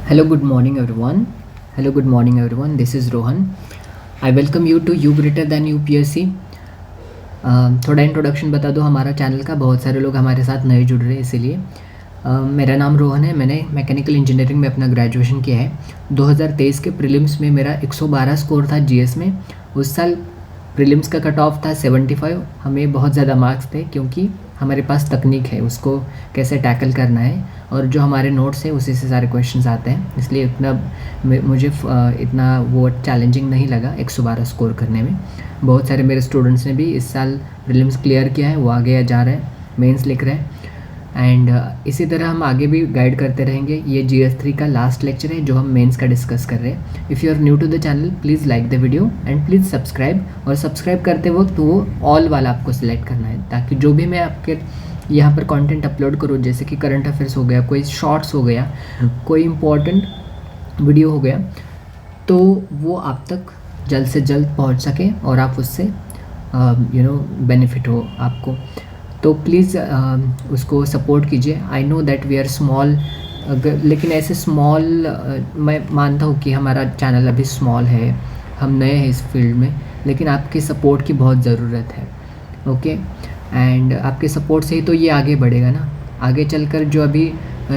Hello, good morning, everyone. Hello, good morning, everyone. This is Rohan. I welcome you to You Greater Than UPSC. थोड़ा introduction बता दो हमारा channel का। बहुत सारे लोग हमारे साथ नए जुड़ रहे हैं, इसीलिए मेरा नाम रोहन है। मैंने मैकेनिकल इंजीनियरिंग में अपना ग्रेजुएशन किया है। 2023 के प्रीलिम्स में मेरा 112 स्कोर था जीएस में। उस साल प्रीलिम्स का कट ऑफ था 75। हमें बहुत ज़्यादा मार्क्स थे क्योंकि हमारे पास तकनीक है उसको कैसे टैकल करना है, और जो हमारे नोट्स हैं उसी से सारे क्वेश्चंस आते हैं, इसलिए मुझे इतना वो चैलेंजिंग नहीं लगा 112 स्कोर करने में। बहुत सारे मेरे स्टूडेंट्स ने भी इस साल प्रीलिम्स क्लियर किया है, वो आगे जा रहे हैं, मेंस लिख रहे हैं। एंड इसी तरह हम आगे भी गाइड करते रहेंगे। ये GS3 का लास्ट लेक्चर है जो हम मेंस का डिस्कस कर रहे हैं। If you are new to the channel, please like the video and please subscribe. और सब्सक्राइब करते वक्त वो ऑल वाला आपको सिलेक्ट करना है, ताकि जो भी मैं आपके यहाँ पर कंटेंट अपलोड करूँ, जैसे कि करंट अफेयर्स हो गया, कोई शॉर्ट्स हो गया, कोई इम्पोर्टेंट वीडियो हो गया, तो वो आप तक जल्द से जल्द पहुँच सके और आप उससे बेनिफिट हो आपको। तो प्लीज़ उसको सपोर्ट कीजिए। I know that we are small, लेकिन ऐसे स्मॉल मैं मानता हूँ कि हमारा चैनल अभी स्मॉल है, हम नए हैं इस फील्ड में, लेकिन आपकी सपोर्ट की बहुत ज़रूरत है। ओके, एंड आपके सपोर्ट से ही तो ये आगे बढ़ेगा ना। आगे चलकर जो अभी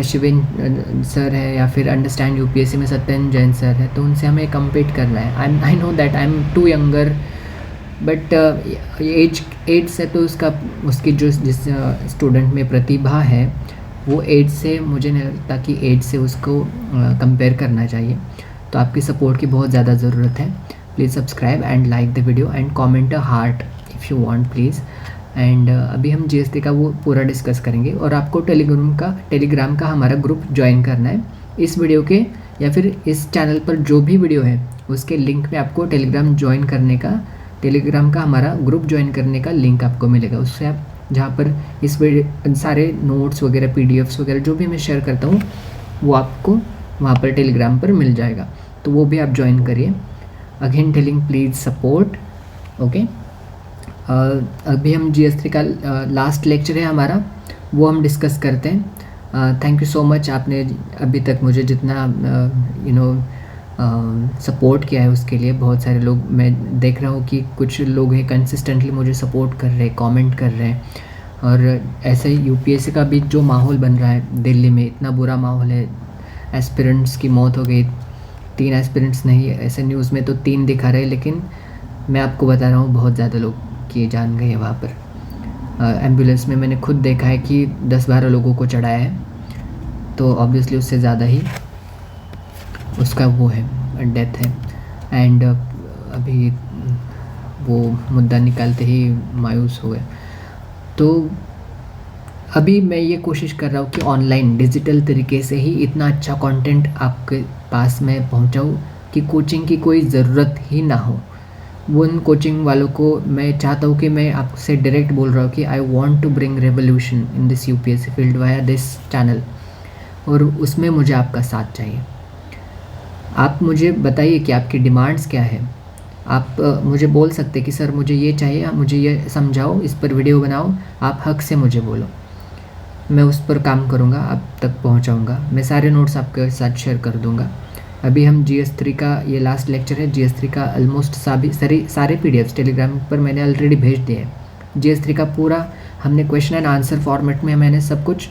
शिवेन सर है या फिर अंडरस्टैंड यूपीएससी में सत्यन जैन सर है, तो उनसे हमें कम्पीट करना है। I know that I am too younger, but age से तो उसकी जो जिस स्टूडेंट में प्रतिभा है, वो एज से मुझे नहीं लगता कि एज से उसको कंपेयर करना चाहिए। तो आपकी सपोर्ट की बहुत ज़्यादा ज़रूरत है। Please subscribe and like the video and comment a heart if you want please. And अभी हम GS3 का वो पूरा डिस्कस करेंगे, और आपको टेलीग्राम का हमारा ग्रुप ज्वाइन करना है। इस वीडियो के या फिर इस चैनल पर जो भी वीडियो है उसके लिंक में आपको टेलीग्राम का हमारा ग्रुप ज्वाइन करने का लिंक आपको मिलेगा। उससे आप जहाँ पर इस सारे नोट्स वगैरह PDFs वगैरह जो भी मैं शेयर करता हूँ वो आपको वहाँ पर टेलीग्राम पर मिल जाएगा, तो वो भी आप ज्वाइन करिए। Again telling please support. Okay, अभी हम GS3 का लास्ट लेक्चर है हमारा, वो हम डिस्कस करते हैं। थैंक यू सो मच, आपने अभी तक मुझे जितना सपोर्ट किया है उसके लिए। बहुत सारे लोग, मैं देख रहा हूँ कि कुछ लोग हैं कंसिस्टेंटली मुझे सपोर्ट कर रहे हैं, कमेंट कर रहे हैं। और ऐसे ही UPSC का भी जो माहौल बन रहा है दिल्ली में, इतना बुरा माहौल है। एस्पिरेंट्स की मौत हो गई, 3 एस्पिरेंट्स नहीं, ऐसे न्यूज़ में तो 3 दिखा रहे हैं, लेकिन मैं आपको बता रहा हूँ बहुत ज़्यादा लोग किए जान गए हैं वहाँ पर। एम्बुलेंस में मैंने खुद देखा है कि 10-12 लोगों को चढ़ाया है, तो ऑब्वियसली उससे ज़्यादा ही उसका वो है, डेथ है। एंड अभी वो मुद्दा निकालते ही मायूस हुए। तो अभी मैं ये कोशिश कर रहा हूँ कि ऑनलाइन डिजिटल तरीके से ही इतना अच्छा कंटेंट आपके पास में पहुँचाऊँ कि कोचिंग की कोई ज़रूरत ही ना हो। उन कोचिंग वालों को मैं चाहता हूँ कि मैं आपसे डायरेक्ट बोल रहा हूँ कि I want to bring revolution in this UPSC field via this channel, और उसमें मुझे आपका साथ चाहिए। आप मुझे बताइए कि आपकी डिमांड्स क्या है। आप मुझे बोल सकते कि सर मुझे ये चाहिए, आप मुझे ये समझाओ, इस पर वीडियो बनाओ। आप हक से मुझे बोलो, मैं उस पर काम करूँगा, आप तक पहुँचाऊँगा। मैं सारे नोट्स आपके साथ शेयर कर दूँगा। अभी हम GS3 का ये लास्ट लेक्चर है। GS3 का ऑलमोस्ट सारे PDFs टेलीग्राम पर मैंने ऑलरेडी भेज दिए हैं। GS3 का पूरा हमने क्वेश्चन एंड आंसर फॉर्मेट में मैंने सब कुछ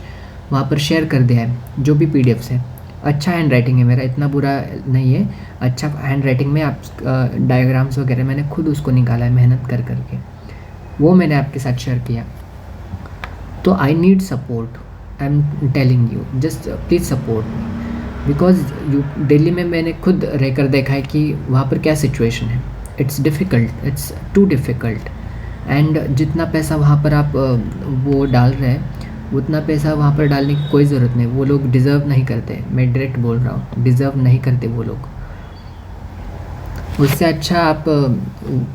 वहाँ पर शेयर कर दिया है, जो भी PDFs है। अच्छा हैंड राइटिंग है मेरा, इतना बुरा नहीं है, अच्छा हैंड राइटिंग में। आप डायग्राम्स वगैरह मैंने खुद उसको निकाला है मेहनत कर करके, वो मैंने आपके साथ शेयर किया। तो I need support, I am telling you, just please support me, because Delhi में मैंने खुद रहकर देखा है कि वहाँ पर क्या सिचुएशन है। It's difficult, it's too difficult. And जितना पैसा वहाँ पर आप वो डाल रहे हैं, उतना पैसा वहाँ पर डालने की कोई ज़रूरत नहीं। वो लोग डिज़र्व नहीं करते, मैं डायरेक्ट बोल रहा हूँ, डिज़र्व नहीं करते वो लोग। उससे अच्छा आप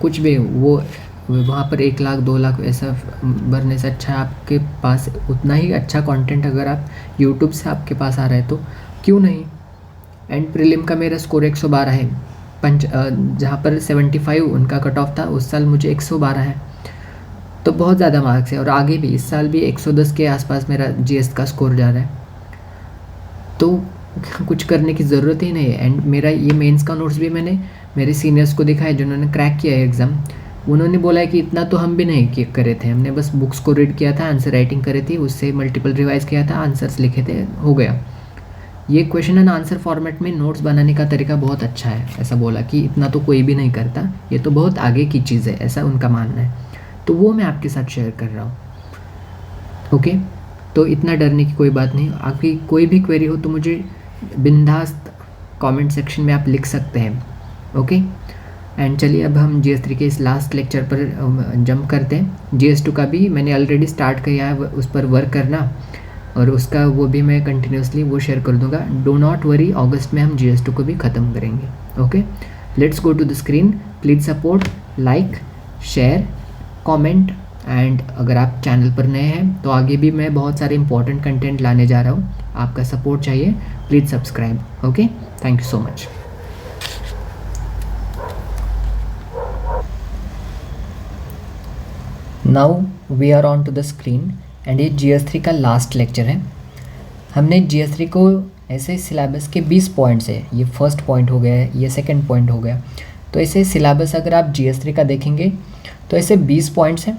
कुछ भी वो वहाँ पर 1 लाख 2 लाख ऐसा भरने से अच्छा आपके पास उतना ही अच्छा कंटेंट अगर आप यूट्यूब से आपके पास आ रहा है तो क्यों नहीं। एंड प्रीलिम का मेरा स्कोर 112 है, जहाँ पर 75 उनका कट ऑफ था, उस साल मुझे 112 है, तो बहुत ज़्यादा मार्क्स है। और आगे भी इस साल भी 110 के आसपास मेरा GS का स्कोर जा रहा है। तो कुछ करने की ज़रूरत ही नहीं है। एंड मेरा ये मेंस का नोट्स भी मैंने मेरे सीनियर्स को दिखाया जिन्होंने क्रैक किया है एग्ज़ाम। उन्होंने बोला है कि इतना तो हम भी नहीं करे थे, हमने बस बुक्स को रीड किया था, आंसर राइटिंग करी थी, उससे मल्टीपल रिवाइज किया था, आंसर्स लिखे थे, हो गया। ये क्वेश्चन एंड आंसर फॉर्मेट में नोट्स बनाने का तरीका बहुत अच्छा है, ऐसा बोला कि इतना तो कोई भी नहीं करता, ये तो बहुत आगे की चीज़ है, ऐसा उनका मानना है। तो वो मैं आपके साथ शेयर कर रहा हूँ। ओके, तो इतना डरने की कोई बात नहीं। आपकी कोई भी क्वेरी हो तो मुझे बिंदास कमेंट सेक्शन में आप लिख सकते हैं। ओके, एंड चलिए अब हम GS3 के इस लास्ट लेक्चर पर जंप करते हैं। GS2 का भी मैंने ऑलरेडी स्टार्ट किया है उस पर वर्क करना, और उसका वो भी मैं कंटिन्यूसली वो शेयर कर दूंगा। डो नॉट वरी, अगस्त में हम GS2 को भी ख़त्म करेंगे। Okay, let's go to the screen. Please support, like, share, comment, and अगर आप चैनल पर नए हैं तो आगे भी मैं बहुत सारे इंपॉर्टेंट कंटेंट लाने जा रहा हूँ, आपका सपोर्ट चाहिए। Please subscribe. Okay, thank you so much. Now we are on to the screen and ये GS3 का लास्ट लेक्चर है। हमने GS3 को ऐसे सिलेबस के 20 पॉइंट्स है, ये फर्स्ट पॉइंट हो गया, ये सेकंड पॉइंट हो गया। तो ऐसे सिलेबस अगर आप GS3 का देखेंगे तो ऐसे 20 पॉइंट्स हैं,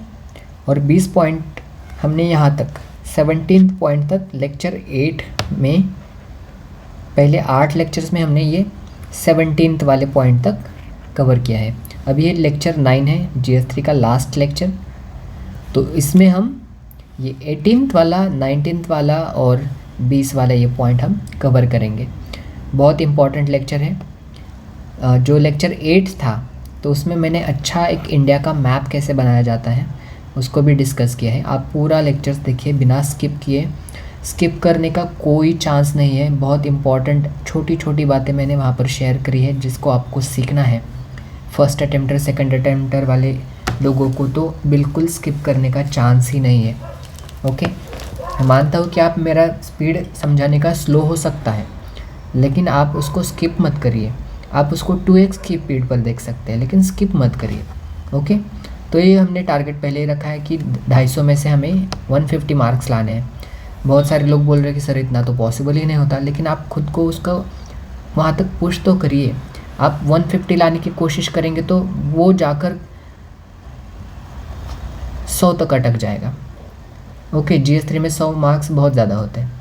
और 20 पॉइंट हमने यहाँ तक 17 पॉइंट तक लेक्चर 8 में, पहले 8 लेक्चर्स में हमने ये 17th वाले पॉइंट तक कवर किया है। अब ये लेक्चर 9 है GS3 का लास्ट लेक्चर। तो इसमें हम ये 18th वाला, 19th वाला और 20 वाला ये पॉइंट हम कवर करेंगे। बहुत इम्पॉर्टेंट लेक्चर है। जो लेक्चर 8 था तो उसमें मैंने अच्छा एक इंडिया का मैप कैसे बनाया जाता है उसको भी डिस्कस किया है। आप पूरा लेक्चर्स देखिए बिना स्किप किए, स्किप करने का कोई चांस नहीं है। बहुत इम्पॉर्टेंट छोटी छोटी बातें मैंने वहाँ पर शेयर करी है जिसको आपको सीखना है। फर्स्ट अटेम्प्टर, सेकंड अटेम्प्टर वाले लोगों को तो बिल्कुल स्किप करने का चांस ही नहीं है। ओके, मैं मानता हूँ कि आप मेरा स्पीड समझाने का स्लो हो सकता है, लेकिन आप उसको स्किप मत करिए। आप उसको 2x की स्पीड पर देख सकते हैं, लेकिन स्किप मत करिए। ओके, तो ये हमने टारगेट पहले ही रखा है कि 250 में से हमें 150 मार्क्स लाने हैं। बहुत सारे लोग बोल रहे हैं कि सर इतना तो पॉसिबल ही नहीं होता, लेकिन आप खुद को उसको वहाँ तक पुश तो करिए। आप 150 लाने की कोशिश करेंगे तो वो जाकर 100 तक अटक जाएगा। ओके, GS3 में 100 मार्क्स बहुत ज़्यादा होते हैं।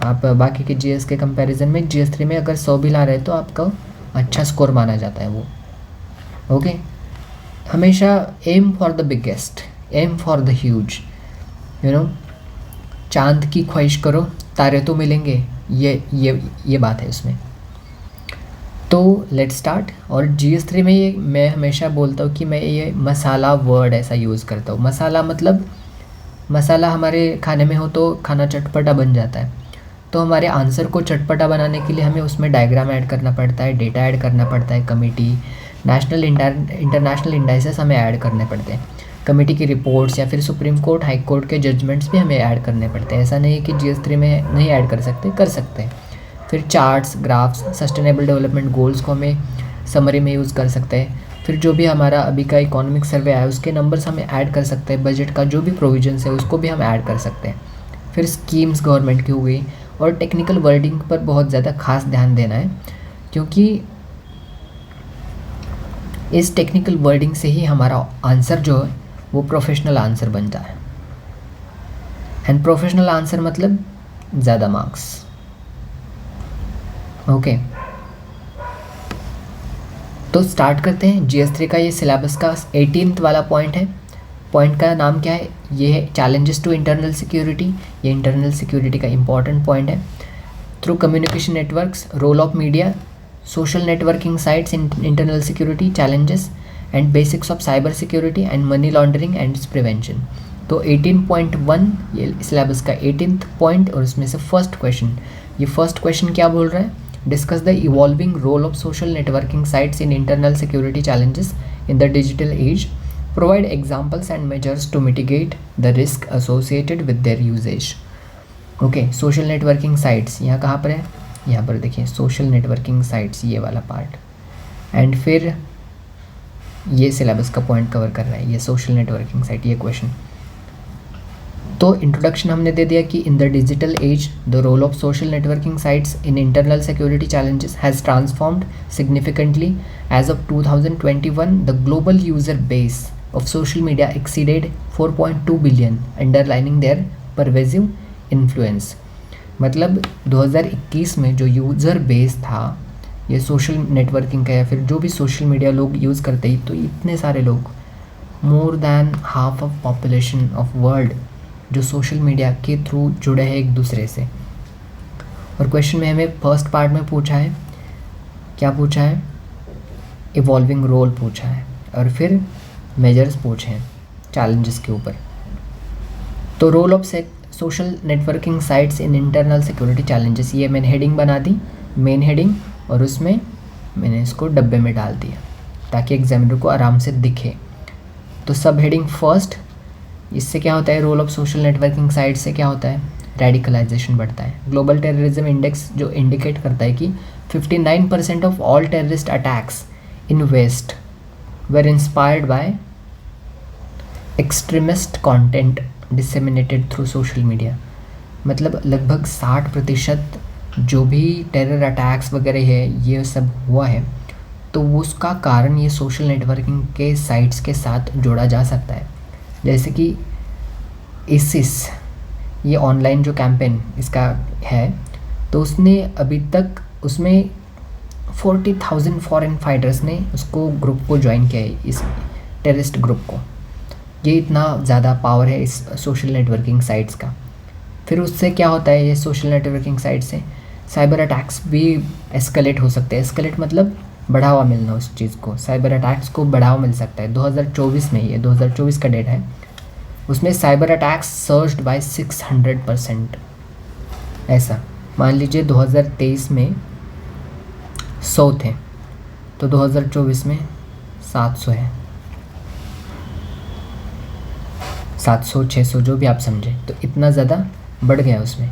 आप बाकी के GS के कंपैरिजन में GS3 में अगर 100 भी ला रहे हैं तो आपका अच्छा स्कोर माना जाता है वो। ओके, हमेशा aim for the biggest, aim for the huge, चांद की ख्वाहिश करो, तारे तो मिलेंगे, ये बात है उसमें। तो लेट्स स्टार्ट। और GS3 में ये मैं हमेशा बोलता हूँ कि मैं ये मसाला वर्ड ऐसा यूज़ करता हूँ। मसाला मतलब मसाला हमारे खाने में हो तो खाना चटपटा बन जाता है। तो हमारे आंसर को चटपटा बनाने के लिए हमें उसमें डायग्राम ऐड करना पड़ता है, डेटा ऐड करना पड़ता है, कमेटी, नेशनल इंटरनेशनल इंडाइसेस हमें ऐड करने पड़ते हैं, कमेटी की रिपोर्ट्स या फिर सुप्रीम कोर्ट, हाई कोर्ट के जजमेंट्स भी हमें ऐड करने पड़ते हैं। ऐसा नहीं है कि GS3 में नहीं ऐड कर सकते हैं। फिर charts, graphs, sustainable development goals को हमें समरी में यूज़ कर सकते हैं। फिर जो भी हमारा अभी का इकोनॉमिक सर्वे आया उसके नंबर्स हमें ऐड कर सकते हैं। बजट का जो भी प्रोविजंस है उसको भी हम ऐड कर सकते हैं। फिर स्कीम्स गवर्नमेंट की हो गई, और टेक्निकल वर्डिंग पर बहुत ज़्यादा खास ध्यान देना है, क्योंकि इस टेक्निकल वर्डिंग से ही हमारा आंसर जो है वो प्रोफेशनल आंसर बनता है। एंड प्रोफेशनल आंसर मतलब ज़्यादा मार्क्स। ओके, तो स्टार्ट करते हैं। GS3 का ये सिलेबस का 18th वाला पॉइंट है। पॉइंट का नाम क्या है? ये है चैलेंजेस टू इंटरनल सिक्योरिटी। ये इंटरनल सिक्योरिटी का इंपॉर्टेंट पॉइंट है। Through communication networks, role of media, social networking sites in internal security challenges and basics of cyber security and money laundering and its prevention. तो 18.1 ये syllabus का 18th point, और उसमें से first question, ये first question क्या बोल रहा है? Discuss the evolving role of social networking sites in internal security challenges in the digital age, provide examples and measures to mitigate the risk associated with their usages. Okay, social networking sites यहाँ कहाँ पर है? यहाँ पर देखिए, social networking sites, ये वाला part. And फिर ये सिलेबस का पॉइंट कवर कर रहा है, ये सोशल नेटवर्किंग साइट, ये क्वेश्चन। तो इंट्रोडक्शन हमने दे दिया कि in the digital age the role of social networking sites in internal security challenges has transformed significantly. As of 2021 the global user base of social media exceeded 4.2 billion, underlining their pervasive influence. मतलब 2021 में जो user base था ये social networking का या फिर जो भी सोशल मीडिया लोग यूज़ करते हैं, तो इतने सारे लोग, more than half of population of world, जो सोशल मीडिया के थ्रू जुड़े हैं एक दूसरे से. और क्वेश्चन में हमें फर्स्ट पार्ट में पूछा है, क्या पूछा है? इवॉल्विंग रोल पूछा है, और फिर मेजर्स पूछे हैं चैलेंजेस के ऊपर. तो role of social networking sites in internal security challenges, ये मैंने हेडिंग बना दी, मेन हेडिंग, और उसमें मैंने इसको डब्बे में डाल दिया ताकि एग्जामिनर को आराम से दिखे. तो सब हेडिंग फर्स्ट, इससे क्या होता है? Role of social networking site से क्या होता है? रेडिकलाइजेशन बढ़ता है. ग्लोबल टेररिज्म इंडेक्स जो इंडिकेट करता है कि 59% of all terrorist attacks in west were inspired by extremist content disseminated through social media. मतलब लगभग 60% जो भी टेरर अटैक्स वगैरह है ये सब हुआ है, तो उसका कारण ये सोशल नेटवर्किंग के साइट्स के साथ जोड़ा जा सकता है. जैसे कि ISIS, ये ऑनलाइन जो कैंपेन इसका है, तो उसने अभी तक उसमें 40,000 फॉरेन फाइटर्स ने उसको ग्रुप को ज्वाइन किया है, इस टेररिस्ट ग्रुप को. ये इतना ज़्यादा पावर है इस सोशल नेटवर्किंग साइट्स का. फिर उससे क्या होता है? ये सोशल नेटवर्किंग साइट से साइबर अटैक्स भी एस्केलेट हो सकते हैं. एस्केलेट मतलब बढ़ावा मिलना उस चीज़ को, साइबर अटैक्स को बढ़ावा मिल सकता है. 2024 में, ये 2024 का डेट है, उसमें साइबर अटैक्स सर्ज्ड बाय 600%. ऐसा मान लीजिए 2023 में 100 थे, तो 2024 में 700 है, 700 600 जो भी आप समझे, तो इतना ज़्यादा बढ़ गया उसमें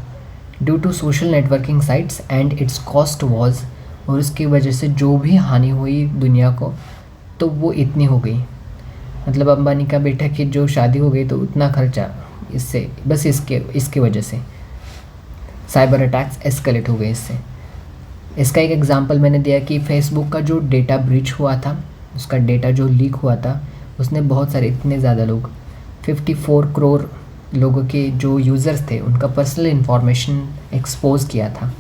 due to social networking sites and its cost was. और उसकी वजह से जो भी हानि हुई दुनिया को, तो वो इतनी हो गई. मतलब अंबानी का बेटा की जो शादी हो गई, तो उतना खर्चा इससे, बस इसके वजह से साइबर अटैक्स एस्केलेट हो गए इससे. इसका एक एग्जांपल मैंने दिया कि फेसबुक का जो डेटा ब्रीच हुआ था, उसका डेटा जो लीक हुआ था, उसने बहुत सारे, इतने ज़्यादा लोग, 54 करोड़ लोगों के जो यूज़र्स थे उनका पर्सनल इन्फॉर्मेशन एक्सपोज किया था.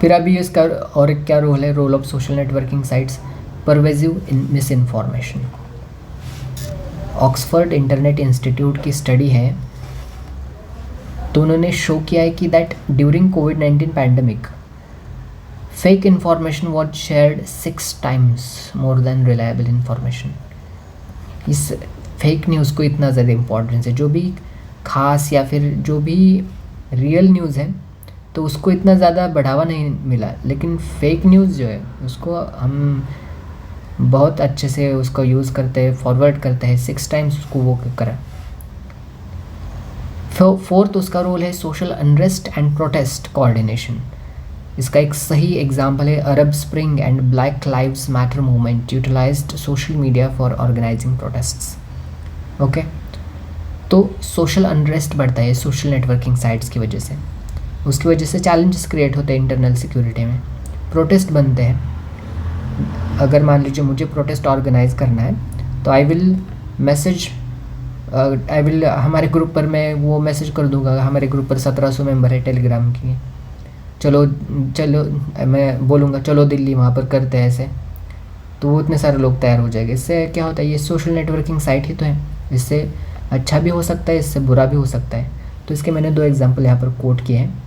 फिर अभी इसका और क्या रोल है? Role of social networking sites, pervasive misinformation. Oxford Internet Institute की स्टडी है, तो उन्होंने शो किया है कि दैट ड्यूरिंग कोविड-19 pandemic fake information was shared 6 times more than reliable information. इस फेक न्यूज़ को इतना ज़्यादा इम्पोर्टेंस है. जो भी खास या फिर जो भी रियल न्यूज़ है, तो उसको इतना ज़्यादा बढ़ावा नहीं मिला, लेकिन फेक न्यूज़ जो है उसको हम बहुत अच्छे से उसको यूज़ करते हैं, फॉरवर्ड करते हैं, 6 times उसको वो करा. फोर्थ उसका रोल है social unrest and protest coordination. इसका एक सही एग्जांपल है Arab spring and black lives matter movement utilized social media for organizing protests. Okay, तो सोशल अनरेस्ट बढ़ता है सोशल नेटवर्किंग साइट्स की वजह से. उसकी वजह से चैलेंजेस क्रिएट होते हैं इंटरनल सिक्योरिटी में, प्रोटेस्ट बनते हैं. अगर मान लीजिए मुझे प्रोटेस्ट ऑर्गेनाइज करना है, तो आई विल हमारे ग्रुप पर मैं वो मैसेज कर दूंगा. हमारे ग्रुप पर 1700 मेंबर है टेलीग्राम की, चलो मैं बोलूँगा चलो दिल्ली वहाँ पर करते हैं ऐसे, तो वो इतने सारे लोग तैयार हो जाएंगे. इससे क्या होता है? ये सोशल नेटवर्किंग साइट ही तो है, इससे अच्छा भी हो सकता है, इससे बुरा भी हो सकता है. तो इसके मैंने 2 एग्जांपल यहाँ पर कोट किए हैं.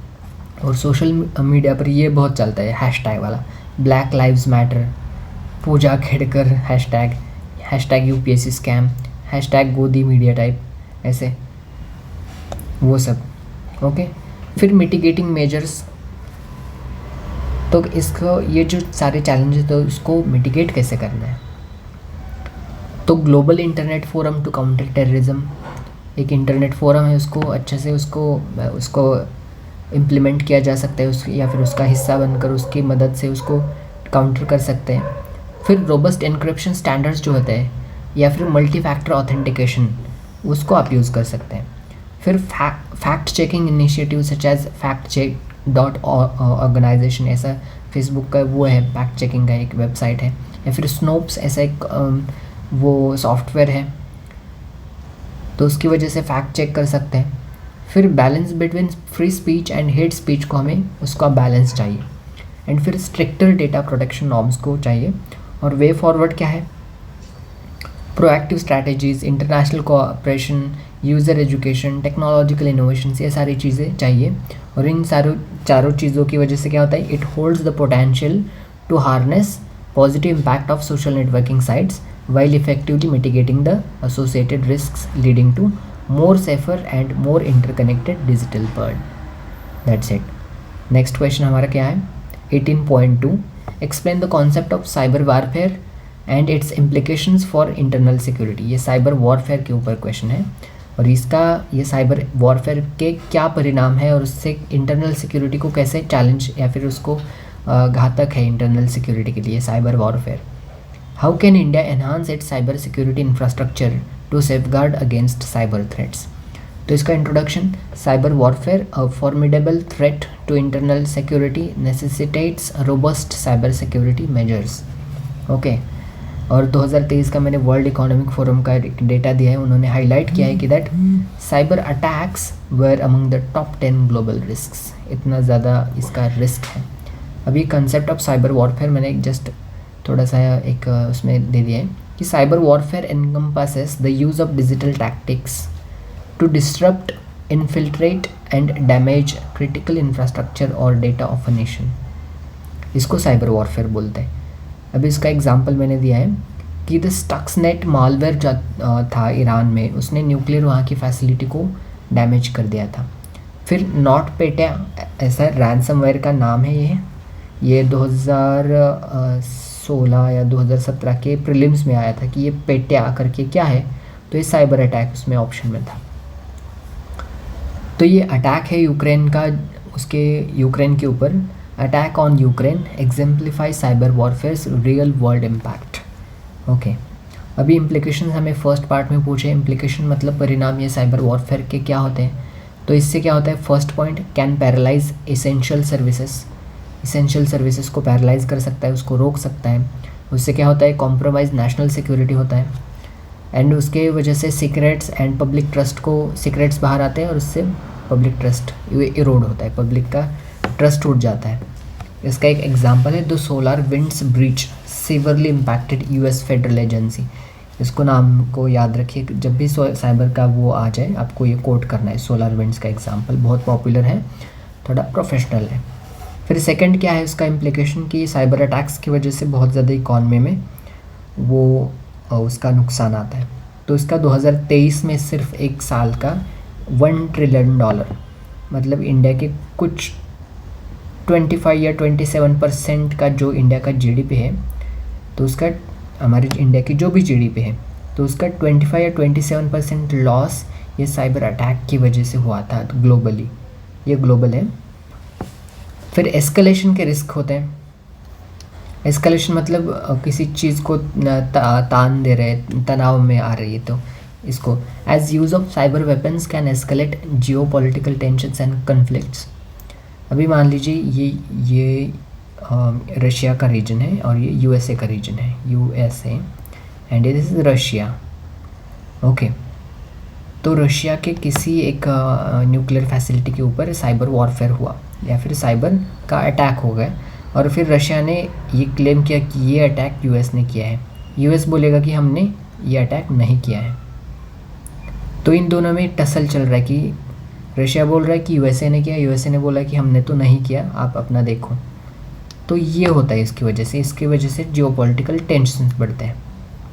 और सोशल मीडिया पर ये बहुत चलता है हैशटैग वाला, black lives matter, Puja Khedkar hashtag UPSC scam, hashtag godi media type, ऐसे वो सब. ओके, फिर मिटिगेटिंग मेजर्स. तो इसको, ये जो सारे चैलेंजेस, तो इसको मिटिगेट कैसे करना है? तो global internet forum to counter terrorism, एक इंटरनेट फोरम है, उसको अच्छे से उसको इम्प्लीमेंट किया जा सकता है, या फिर उसका हिस्सा बनकर उसकी मदद से उसको काउंटर कर सकते हैं. फिर रोबस्ट एन्क्रिप्शन स्टैंडर्ड्स जो होते हैं, या फिर मल्टी फैक्टर ऑथेंटिकेशन, उसको आप यूज़ कर सकते हैं। फिर fact checking initiative such as factcheck.org, ऐसा फेसबुक का वो है, फैक्ट चेकिंग का एक वेबसाइट है। या फिर स्नोप्स ऐसा एक वो सॉफ्टवेयर है, तो उसकी वजह से फैक्ट चेक कर सकते हैं। फिर balance between free speech and hate speech को हमें उसका बैलेंस चाहिए। एंड फिर स्ट्रिक्टर डेटा प्रोटेक्शन नॉर्म्स को चाहिए। और वे फॉरवर्ड क्या है, proactive strategies, international cooperation, user education, technological innovations, ये सारी चीज़ें चाहिए। और इन चारों चीज़ों की वजह से क्या होता है, it holds the potential to harness positive impact of social networking sites while effectively mitigating the associated risks leading to more safer and more interconnected digital world. That's it. Next question हमारा क्या है, 18.2 explain the concept of cyber warfare and its implications for internal security. ये cyber warfare के ऊपर question है और इसका ये cyber warfare के क्या परिणाम है और उससे internal security को कैसे challenge या फिर उसको घातक है internal security के लिए cyber warfare. How can India enhance its cyber security infrastructure to safeguard against cyber threats? तो इसका introduction, cyber warfare a formidable threat to internal security necessitates robust cyber security measures. Okay, और 2023 का मैंने World Economic Forum का data दिया है, उन्होंने highlight किया है कि that cyber attacks were among the top 10 global risks. इतना ज़्यादा इसका रिस्क है। अभी कंसेप्ट ऑफ साइबर वॉरफेयर मैंने जस्ट थोड़ा सा एक उसमें दे दिया है कि cyber warfare encompasses the use of digital tactics to disrupt, infiltrate and damage critical infrastructure और डेटा ऑफ अ नेशन। इसको साइबर वॉरफेयर बोलते हैं। अभी इसका एग्जांपल मैंने दिया है कि द स्टक्सनेट मालवेयर था ईरान में, उसने न्यूक्लियर वहाँ की फैसिलिटी को डैमेज कर दिया था। फिर नॉटपेटिया ऐसा रैंसमवेयर का नाम है, ये 2016 या 2017 के प्रीलिम्स में आया था कि ये पेटिया करके क्या है, तो ये साइबर अटैक उसमें ऑप्शन में था। तो ये अटैक है यूक्रेन का, उसके यूक्रेन के ऊपर attack on Ukraine exemplify cyber warfare real world impact. Okay, अभी इम्प्लीकेशन हमें फर्स्ट पार्ट में पूछे, इम्प्लीकेशन मतलब परिणाम ये साइबर वॉरफेयर के क्या होते हैं। तो इससे क्या होता है, first point, can paralyse essential services, essential services को पैरालाइज कर सकता है, उसको रोक सकता है। उससे क्या होता है, कॉम्प्रोमाइज़ नेशनल सिक्योरिटी होता है। एंड उसके वजह से सीक्रेट्स एंड पब्लिक ट्रस्ट को, सीक्रेट्स बाहर आते हैं और उससे पब्लिक ट्रस्ट इरोड होता है, पब्लिक का ट्रस्ट टूट जाता है। इसका एक एग्जांपल है the SolarWinds breach severely impacted US federal agency. इसको नाम को याद रखिए, जब भी साइबर का वो आ जाए आपको ये कोट करना है। सोलर विंड्स का एग्जांपल बहुत पॉपुलर है, थोड़ा प्रोफेशनल है। फिर सेकंड क्या है उसका इम्प्लीकेशन कि साइबर अटैक्स की वजह से बहुत ज़्यादा इकॉनमी में वो उसका नुकसान आता है। तो इसका 2023 में सिर्फ एक साल का $1 ट्रिलियन, मतलब इंडिया के कुछ 25 या 27% का जो इंडिया का जीडीपी है, तो उसका हमारे इंडिया की जो भी जीडीपी है, तो उसका 25 या 27% लॉस ये साइबर अटैक की वजह से हुआ था ग्लोबली। ये ग्लोबल है। फिर एस्केलेशन के रिस्क होते हैं। एस्केलेशन मतलब किसी चीज़ को तान दे रहे, तनाव में आ रही है, तो इसको as use of cyber weapons can escalate geopolitical tensions and conflicts. अभी मान लीजिए ये रशिया का रीजन है और ये यूएसए का रीजन है, USA and this is Russia. Okay, तो रशिया के किसी एक न्यूक्लियर फैसिलिटी के ऊपर साइबर वॉरफेयर हुआ या फिर साइबर का अटैक हो गया और फिर रशिया ने ये क्लेम किया कि ये अटैक यूएस ने किया है। यूएस बोलेगा कि हमने ये अटैक नहीं किया है। तो इन दोनों में टसल चल रहा है कि रशिया बोल रहा है कि यूएसए ने किया, यूएसए ने बोला कि हमने तो नहीं किया, आप अपना देखो। तो ये होता है इसकी वजह से जियोपॉलिटिकल टेंशन्स बढ़ते हैं।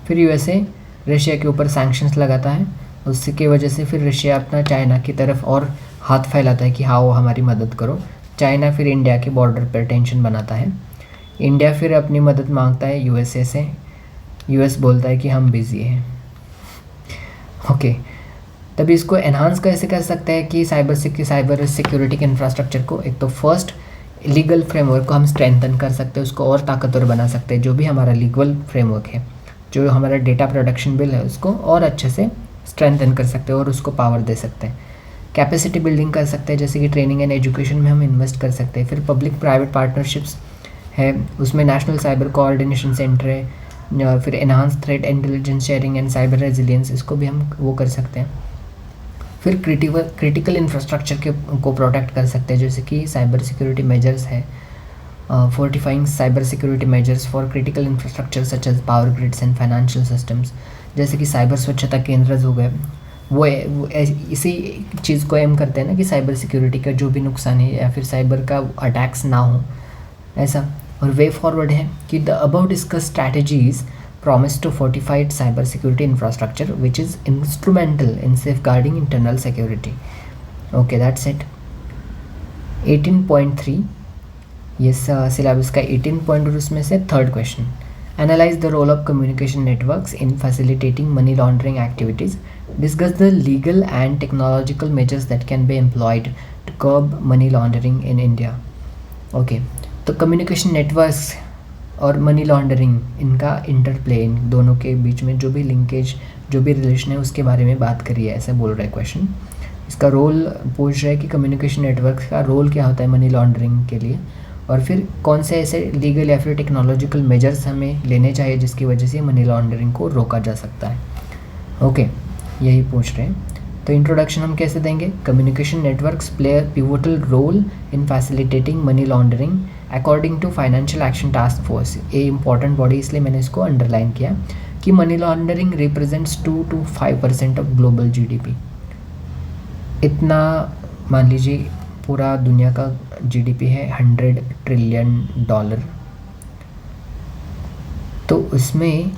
फिर यूएसए रशिया के ऊपर सैंक्शंस लगाता है, उसकी वजह से फिर रशिया अपना चाइना की तरफ और हाथ फैलाता है कि हाँ वो हमारी मदद करो। चाइना फिर इंडिया के बॉर्डर पर टेंशन बनाता है, इंडिया फिर अपनी मदद मांगता है यूएसए से, यूएस बोलता है कि हम बिज़ी हैं। ओके, तभी इसको एनहांस कैसे कर सकते हैं कि साइबर सिक्योरिटी के इंफ्रास्ट्रक्चर को, एक तो फर्स्ट लीगल फ्रेमवर्क को हम स्ट्रेंथन कर सकते हैं, उसको और ताकतवर बना सकते हैं। जो भी हमारा लीगल फ्रेमवर्क है, जो हमारा डेटा प्रोटेक्शन बिल है, उसको और अच्छे से स्ट्रेंथन कर सकते हैं और उसको पावर दे सकते हैं। कैपेसिटी बिल्डिंग कर सकते हैं, जैसे कि ट्रेनिंग एंड एजुकेशन में हम इन्वेस्ट कर सकते हैं। फिर पब्लिक प्राइवेट पार्टनरशिप्स है, उसमें नेशनल साइबर कोऑर्डिनेशन सेंटर है। फिर enhance threat intelligence sharing and cyber resilience, इसको भी हम वो कर सकते हैं। फिर क्रिटिकल इंफ्रास्ट्रक्चर के को प्रोटेक्ट कर सकते हैं, जैसे कि साइबर सिक्योरिटी मेजर्स है, fortifying cyber security measures for critical infrastructure such as power grids and financial systems, जैसे कि साइबर स्वच्छता केंद्र हो गए। वो इसी चीज़ को एम करते हैं ना कि साइबर सिक्योरिटी का जो भी नुकसान है या फिर साइबर का अटैक्स ना हो ऐसा। और वे फॉरवर्ड है कि the above discuss strategies promise to fortified cyber security infrastructure which is instrumental in safeguarding internal security. Okay, that's it. 18.3 ये सिलेबस का 18 पॉइंट और उसमें से third question, analyze the role of communication networks in facilitating money laundering activities, discuss the legal and technological measures that can be employed to curb money laundering in India. Okay, तो communication networks और money laundering, इनका interplay, इन दोनों के बीच में जो भी लिंकेज, जो भी रिलेशन है उसके बारे में बात करिए, ऐसे बोल रहा है क्वेश्चन। इसका रोल पूछ रहा है कि कम्युनिकेशन नेटवर्क का रोल क्या होता है मनी लॉन्ड्रिंग के लिए, और फिर कौन से ऐसे लीगल या फिर टेक्नोलॉजिकल मेजर्स हमें लेने चाहिए जिसकी वजह से मनी लॉन्ड्रिंग को रोका जा सकता है। ओके, यही पूछ रहे हैं। तो इंट्रोडक्शन हम कैसे देंगे? Communication networks play a pivotal role in facilitating money laundering according to Financial Action Task Force. ये इंपॉर्टेंट बॉडी, इसलिए मैंने इसको अंडरलाइन किया कि money laundering represents 2 to 5% of global GDP. इतना मान लीजिए पूरा दुनिया का जीडीपी है $100 ट्रिलियन, तो उसमें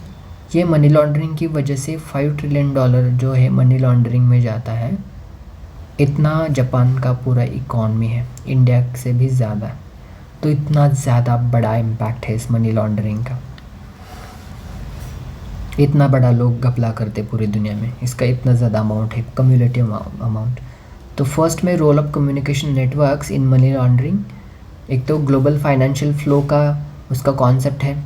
ये मनी लॉन्ड्रिंग की वजह से $5 ट्रिलियन जो है मनी लॉन्ड्रिंग में जाता है। इतना जापान का पूरा इकॉनमी है, इंडिया से भी ज़्यादा। तो इतना ज़्यादा बड़ा इम्पैक्ट है इस मनी लॉन्ड्रिंग का, इतना बड़ा लोग घपला करते पूरी दुनिया में, इसका इतना ज़्यादा अमाउंट है, कम्युलेटिव अमाउंट। तो फर्स्ट में role of communication networks in money laundering, एक तो ग्लोबल फाइनेंशियल फ्लो का उसका कॉन्सेप्ट है।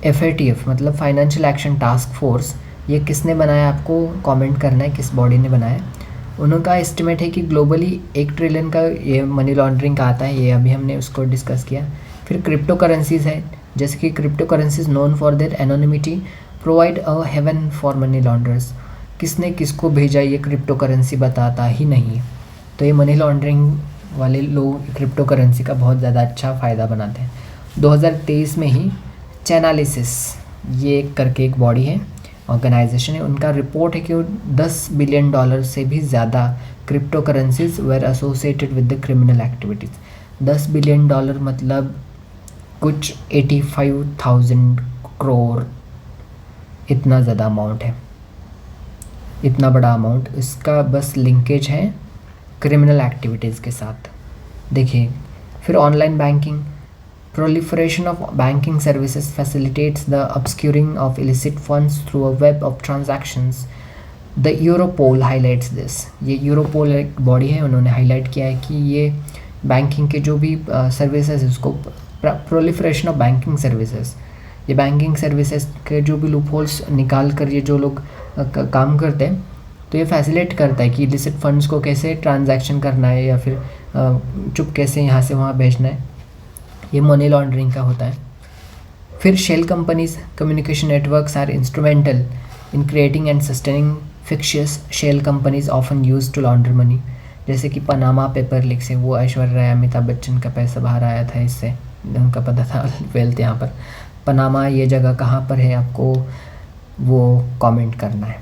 FATF मतलब फाइनेंशियल एक्शन टास्क फोर्स, ये किसने बनाया, आपको कमेंट करना है किस बॉडी ने बनाया। उनका एस्टिमेट है कि ग्लोबली 1 ट्रिलियन का ये मनी लॉन्ड्रिंग का आता है, ये अभी हमने उसको डिस्कस किया। फिर क्रिप्टो करेंसीज़ है, जैसे कि crypto currencies known for their anonymity provide a haven for money launderers. किसने किसको भेजा ये क्रिप्टो करेंसी बताता ही नहीं, तो ये मनी लॉन्ड्रिंग वाले लोग क्रिप्टो करेंसी का बहुत ज़्यादा अच्छा फ़ायदा बनाते हैं। 2023 में ही चैनालिसिस ये करके एक बॉडी है, ऑर्गेनाइजेशन है, उनका रिपोर्ट है कि $10 बिलियन से भी ज़्यादा crypto currencies were associated with the criminal activities. $10 billion मतलब कुछ 85,000 करोड़, इतना ज़्यादा अमाउंट है, इतना बड़ा अमाउंट। इसका बस लिंकेज है क्रिमिनल एक्टिविटीज़ के साथ। देखिए, फिर online banking, proliferation of banking services facilitates the obscuring of illicit funds through a web of transactions. The Europol highlights this. ये यूरोपोल एक बॉडी है, उन्होंने हाईलाइट किया है कि ये बैंकिंग के जो भी सर्विसेज है उसको, प्रोलिफरेशन ऑफ बैंकिंग सर्विसेज, ये बैंकिंग सर्विसेज के जो भी लूप होल्स निकाल कर ये जो लोग काम करते हैं, तो ये फैसिलिटेट करता है कि इलिसिट फंड्स को कैसे ट्रांजैक्शन करना है या फिर चुप कैसे यहाँ से वहाँ भेजना है, ये मनी लॉन्ड्रिंग का होता है। फिर shell companies communication networks are instrumental in creating and sustaining fictitious shell companies often used to launder money, जैसे कि पनामा पेपर लीक से वो ऐश्वर्या राय अमिताभ बच्चन का पैसा बाहर आया था, इससे उनका पता था वेल्थ यहाँ पर। पनामा ये जगह कहाँ पर है आपको वो कमेंट करना है।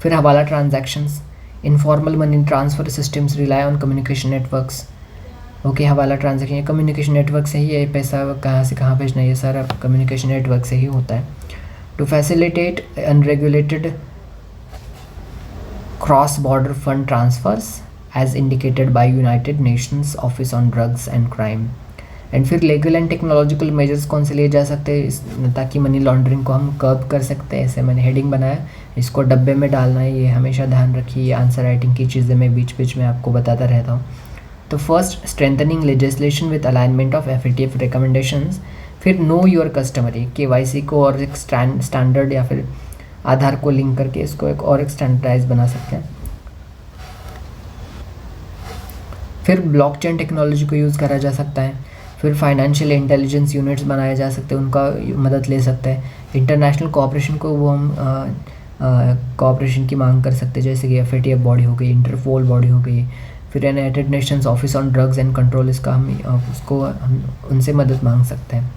फिर हवाला transactions, informal money transfer systems rely on communication networks. Okay, हवाला ट्रांजैक्शन कम्युनिकेशन नेटवर्क से ही है, पैसा कहाँ से कहाँ भेजना है ये सारा कम्युनिकेशन नेटवर्क से ही होता है। To facilitate unregulated cross border fund transfers as indicated by United Nations Office on Drugs and Crime. And फिर लीगल एंड टेक्नोलॉजिकल मेजर्स कौन से लिए जा सकते हैं ताकि मनी लॉन्ड्रिंग को हम कर्ब कर सकते हैं, ऐसे मैंने हेडिंग बनाया, इसको डब्बे में डालना है, ये हमेशा ध्यान रखिए। ये आंसर राइटिंग की चीज़ें मैं बीच बीच में आपको बताता रहता हूँ। तो first, strengthening legislation with alignment of FATF recommendations. फिर नो योर कस्टमर, KYC को और एक स्टैंडर्ड या फिर आधार को लिंक करके इसको एक और स्टैंडर्डाइज बना सकते हैं। फिर ब्लॉकचेन टेक्नोलॉजी को यूज़ करा जा सकता है। फिर फाइनेंशियल इंटेलिजेंस यूनिट्स बनाए जा सकते हैं, उनका मदद ले सकते हैं। इंटरनेशनल कोऑपरेशन को वो हम कोऑपरेशन की मांग कर सकते हैं, जैसे कि FATF बॉडी हो गई, इंटरपोल बॉडी हो गई। फिर United Nations Office on Drugs and control, इसका हम उनसे मदद मांग सकते हैं,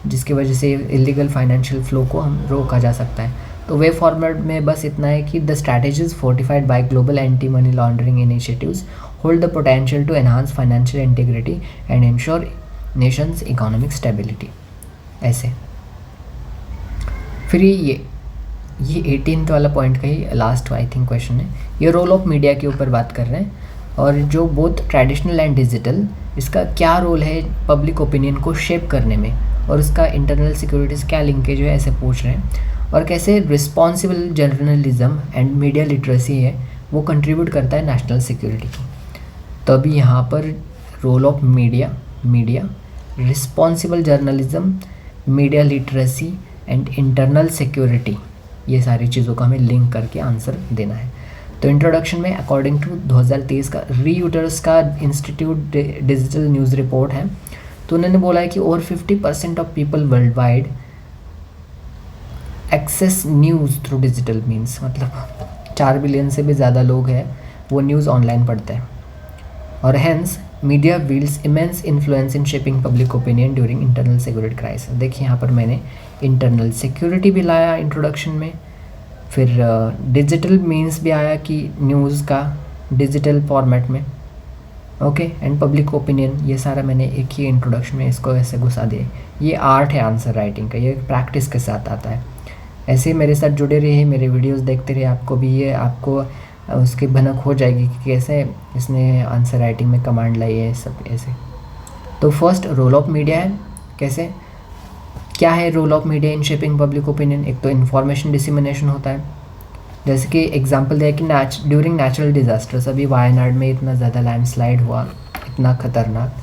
जिसकी वजह से इलीगल फाइनेंशियल फ्लो को हम रोका जा सकता है। तो वे फॉर्मेट में बस इतना है कि the strategies fortified by global anti money laundering initiatives hold the potential to enhance financial integrity and ensure nations economic stability. ऐसे फिर ये 18th वाला पॉइंट का ही लास्ट आई थिंक क्वेश्चन है। ये रोल ऑफ मीडिया के ऊपर बात कर रहे हैं, और जो बोथ ट्रेडिशनल एंड डिजिटल, इसका क्या रोल है पब्लिक ओपिनियन को शेप करने में, और उसका इंटरनल सिक्योरिटी से क्या लिंकेज है, ऐसे पूछ रहे हैं। और कैसे responsible journalism and media literacy है वो कंट्रीब्यूट करता है नेशनल सिक्योरिटी को। तो अभी यहाँ पर role of media, responsible journalism, media literacy and internal security, ये सारी चीज़ों का हमें लिंक करके आंसर देना है। तो इंट्रोडक्शन में अकॉर्डिंग टू 2023 का रीयूटर्स का इंस्टीट्यूट डिजिटल न्यूज़ रिपोर्ट है, तो उन्होंने बोला है कि over 50% of people world wide access news through digital means, मतलब 4 बिलियन से भी ज़्यादा लोग हैं वो न्यूज़ ऑनलाइन पढ़ते हैं। और hence media wields immense influence in shaping public opinion during internal security crisis. देखिए यहाँ पर मैंने इंटरनल सिक्योरिटी भी लाया इंट्रोडक्शन में, फिर डिजिटल मीन्स भी आया कि न्यूज़ का डिजिटल फॉर्मेट में, ओके, एंड पब्लिक ओपिनियन, ये सारा मैंने एक ही इंट्रोडक्शन में इसको ऐसे घुसा दिया। ये आर्ट है आंसर राइटिंग का, ये प्रैक्टिस के साथ आता है। ऐसे ही मेरे साथ जुड़े रहिए, मेरे वीडियोस देखते रहिए, आपको भी ये आपको उसकी भनक हो जाएगी कि कैसे इसने आंसर राइटिंग में कमांड लाई है सब ऐसे। तो फर्स्ट रोल ऑफ मीडिया है, कैसे क्या है role of media in shaping public opinion. एक तो इन्फॉर्मेशन डिसिमिनेशन होता है, जैसे कि एग्जांपल दिया कि ड्यूरिंग नेचुरल डिज़ास्टर्स, अभी वायनाड में इतना ज़्यादा लैंडस्लाइड हुआ, इतना ख़तरनाक,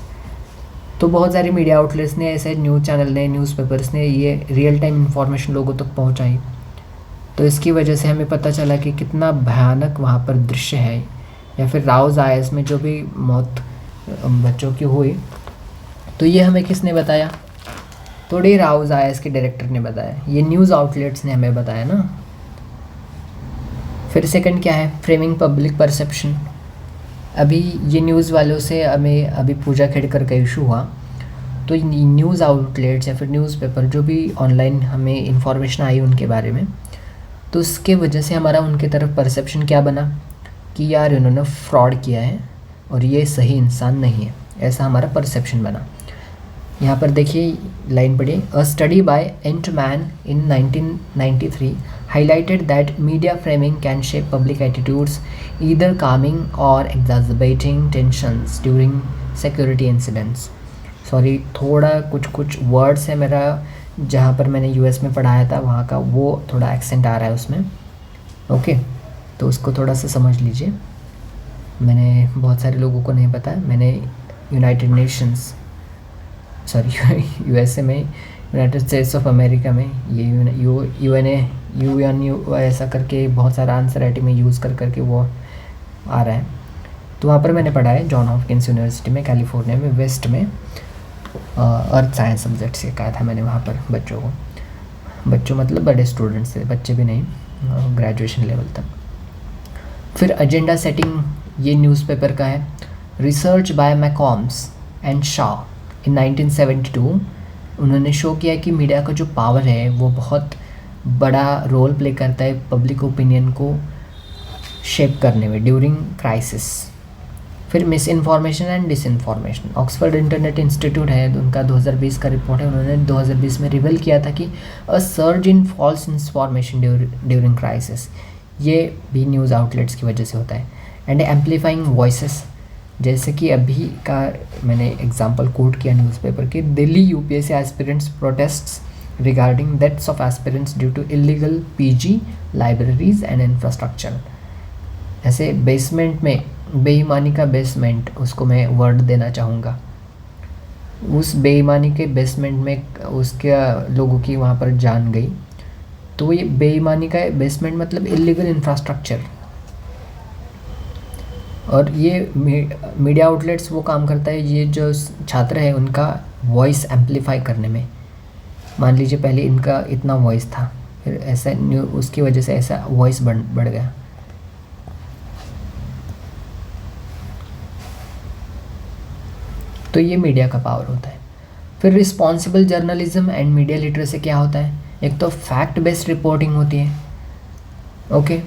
तो बहुत सारे मीडिया आउटलेट्स ने, ऐसे न्यूज़ चैनल ने, न्यूज़पेपर्स ने ये रियल टाइम इन्फॉर्मेशन लोगों तक पहुंचाई। तो इसकी वजह से हमें पता चला कि कितना भयानक वहाँ पर दृश्य है। या फिर राउज़ आयस में जो भी मौत बच्चों की हुई, तो ये हमें किसने बताया, थोड़ी राउज़ आयस के डायरेक्टर ने बताया, ये न्यूज़ आउटलेट्स ने हमें बताया ना। फिर सेकंड क्या है, फ्रेमिंग पब्लिक परसेप्शन। अभी ये न्यूज़ वालों से हमें अभी पूजा खेड़कर का इशू हुआ, तो न्यूज़ आउटलेट्स या फिर न्यूज़पेपर जो भी ऑनलाइन हमें इंफॉर्मेशन आई उनके बारे में, तो उसके वजह से हमारा उनके तरफ परसेप्शन क्या बना कि यार इन्होंने फ्रॉड किया है और ये सही इंसान नहीं है, ऐसा हमारा परसेप्शन बना। यहाँ पर देखिए लाइन पढ़िए, a study by Entman in 1993 highlighted that media framing can shape public attitudes, either calming or exacerbating tensions during security incidents. Sorry, थोड़ा कुछ वर्ड्स है मेरा जहाँ पर मैंने US में पढ़ाया था वहाँ का, वो थोड़ा एक्सेंट आ रहा है उसमें, ओके, तो उसको थोड़ा सा समझ लीजिए। मैंने बहुत सारे लोगों को नहीं पता, मैंने यूनाइटेड नेशंस USA में, यूनाइटेड स्टेट्स ऑफ अमेरिका में ये UN ऐसा करके बहुत सारा आंसर राइटिंग में यूज़ करके वो आ रहा है। तो वहाँ पर मैंने पढ़ा है जॉन हॉपकिंस यूनिवर्सिटी में, कैलिफोर्निया में, वेस्ट में, अर्थ साइंस सब्जेक्ट सिखाया था मैंने वहाँ पर बच्चों को, बच्चों मतलब बड़े स्टूडेंट्स थे, बच्चे भी नहीं, ग्रेजुएशन लेवल तक। फिर एजेंडा सेटिंग, ये न्यूज़पेपर का है, रिसर्च बाय मैकॉम्स एंड शॉ इन 1972। उन्होंने शो किया कि मीडिया का जो पावर है वो बहुत बड़ा रोल प्ले करता है पब्लिक ओपिनियन को शेप करने में ड्यूरिंग क्राइसिस। फिर miss information and disinformation, Oxford internet institute है, उनका 2020 का रिपोर्ट है, उन्होंने 2020 में रिवील किया था कि a surge in false information during crisis, ये भी न्यूज़ आउटलेट्स की वजह से होता है। एंड एम्पलीफाइंग वॉइसेस, जैसे कि अभी का मैंने एग्जांपल कोट किया न्यूज़पेपर के, Delhi UPSC aspirants protests regarding deaths of aspirants due to illegal PG libraries and infrastructure. ऐसे बेसमेंट में बेईमानी का बेसमेंट, उसको मैं वर्ड देना चाहूँगा, उस बेईमानी के बेसमेंट में उसके लोगों की वहाँ पर जान गई, तो ये बेईमानी का बेसमेंट मतलब इलीगल इंफ्रास्ट्रक्चर। और ये मीडिया आउटलेट्स वो काम करता है, ये जो छात्र है उनका वॉइस एम्पलीफाई करने में। मान लीजिए पहले इनका इतना वॉइस था, फिर ऐसा उसकी वजह से ऐसा वॉइस बढ़ गया। तो ये मीडिया का पावर होता है। फिर responsible journalism and media literacy क्या होता है? एक तो फैक्ट बेस्ड रिपोर्टिंग होती है, ओके।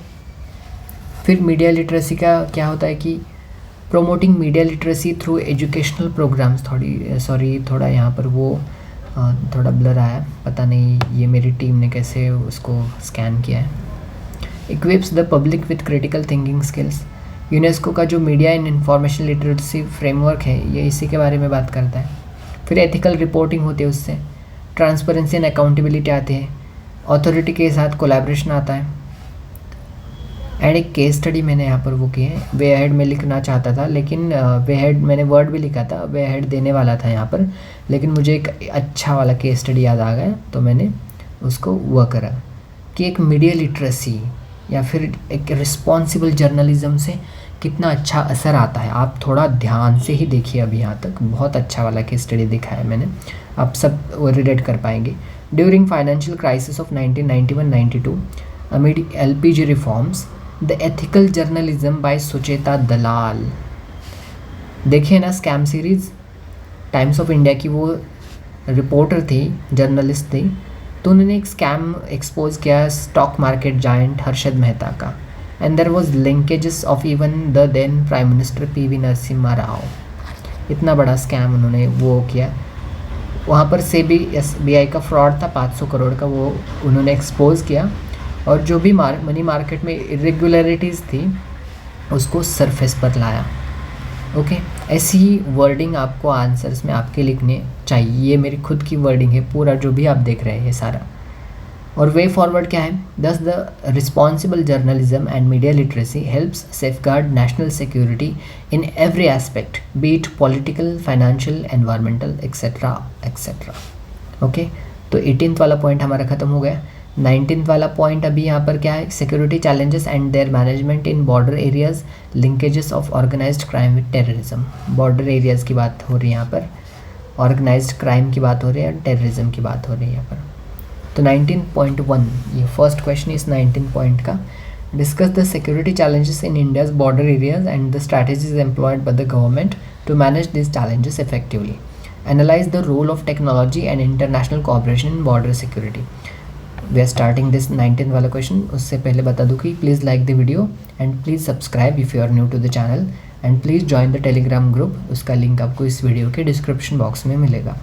फिर मीडिया लिटरेसी का क्या होता है कि promoting media literacy through educational programmes. थोड़ा यहाँ पर वो थोड़ा ब्लर आया, पता नहीं ये मेरी टीम ने कैसे उसको स्कैन किया है। Equips the public with critical thinking skills. UNESCO का जो media and information literacy framework है ये इसी के बारे में बात करता है। फिर एथिकल रिपोर्टिंग होती है, उससे ट्रांसपेरेंसी एंड अकाउंटेबिलिटी आती है, अथॉरिटी के साथ कोलैबोरेशन आता है। एंड एक केस स्टडी मैंने यहाँ पर वो की है, वे हेड में लिखना चाहता था, लेकिन वे हेड मैंने वर्ड भी लिखा था, वे हेड देने वाला था यहाँ पर, लेकिन मुझे एक अच्छा वाला केस स्टडी याद आ गया तो मैंने उसको वह करा कि एक मीडिया लिटरेसी या फिर एक रिस्पॉन्सिबल जर्नलिज्म से कितना अच्छा असर आता है। आप थोड़ा ध्यान से ही देखिए, अभी यहाँ तक बहुत अच्छा वाला केस स्टडी दिखा है मैंने, आप सब वो रिलेट कर पाएंगे। During financial crisis of 1991-92 amid LPG reforms the ethical journalism by Sucheta Dalal. देखिए ना scam series, Times of India की वो रिपोर्टर थी, जर्नलिस्ट थी, तो उन्होंने एक स्कैम एक्सपोज किया stock market giant Harshad Mehta का। And there was linkages of even the then prime minister PV Narasimha Rao. इतना बड़ा स्कैम उन्होंने वो किया। वहाँ पर SEBI SBI का फ्रॉड था 500 करोड़ का, वो उन्होंने एक्सपोज किया, और जो भी मनी मार्केट में इरेगुलरिटीज़ थी उसको सरफेस पर लाया, ओके। ऐसी ही वर्डिंग आपको आंसर्स में आपके लिखने चाहिए। ये मेरी खुद की वर्डिंग है, पूरा जो भी आप देख रहे हैं ये सारा। और वे फॉरवर्ड क्या है? दस the responsible journalism and media literacy helps safeguard national security in every aspect, B it political, financial, environmental, etcetera etcetera, okay. तो 18th वाला पॉइंट हमारा ख़त्म हो गया। 19th वाला पॉइंट अभी यहाँ पर क्या है? Security challenges and their management in border areas, linkages of organised crime with terrorism. Border areas की बात हो रही है यहाँ पर, ऑर्गेनाइज्ड क्राइम की बात हो रही है और टेररिज्म की बात हो रही है यहाँ पर। तो 19.1 ये फर्स्ट क्वेश्चन इस 19 पॉइंट का। Discuss the security challenges in India's border areas and the strategies employed by the government to manage this challenges effectively. Analyse the role of technology and international cooperation in border security. We are starting this 19 वाला question. उससे पहले बता दूँ कि please like the video and please subscribe if you are new to the channel, and please join the Telegram group. उसका link आपको इस video के डिस्क्रिप्शन बॉक्स में मिलेगा,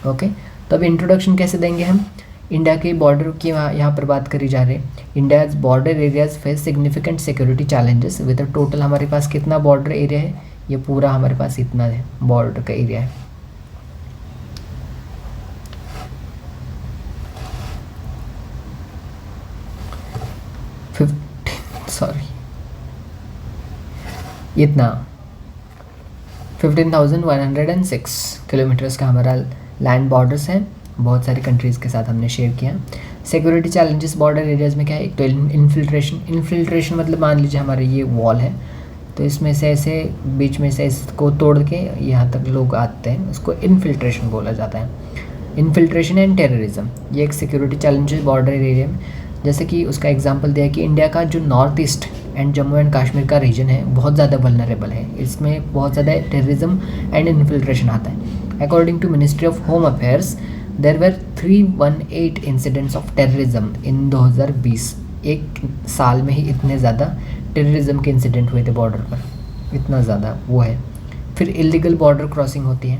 ओके। तो अब इंट्रोडक्शन कैसे देंगे हम? इंडिया के बॉर्डर की यहाँ पर बात करी जा रही है। India's border areas face significant security challenges with a total, हमारे पास कितना बॉर्डर एरिया है? ये पूरा हमारे पास इतना है बॉर्डर का एरिया है। इतना 15,106 किलोमीटर्स का हमारा लैंड बॉर्डर्स है, बहुत सारी कंट्रीज़ के साथ हमने शेयर किया। सिक्योरिटी चैलेंजेस बॉर्डर एरियाज़ में क्या है? एक तो इन्फिल्ट्रेशन मतलब मान लीजिए हमारे ये वॉल है, तो इसमें से ऐसे बीच में से इसको तोड़ के यहाँ तक लोग आते हैं, उसको इन्फिल्ट्रेशन बोला जाता है। इन्फिल्ट्रेशन एंड टेररिज्म ये एक सिक्योरिटी चैलेंज है बॉर्डर एरिया में। जैसे कि उसका एग्जांपल दिया कि इंडिया का जो north east and Jammu and Kashmir का रीजन है बहुत ज़्यादा वल्नरेबल है, इसमें बहुत ज़्यादा टेररिज्म एंड इन्फिल्ट्रेशन आता है। According to ministry of home affairs there were 318 incidents of terrorism in 2020। एक साल में ही इतने ज़्यादा टेररिज्म के इंसिडेंट हुए थे बॉर्डर पर, इतना ज़्यादा वो है। फिर इलीगल बॉर्डर क्रॉसिंग होती है,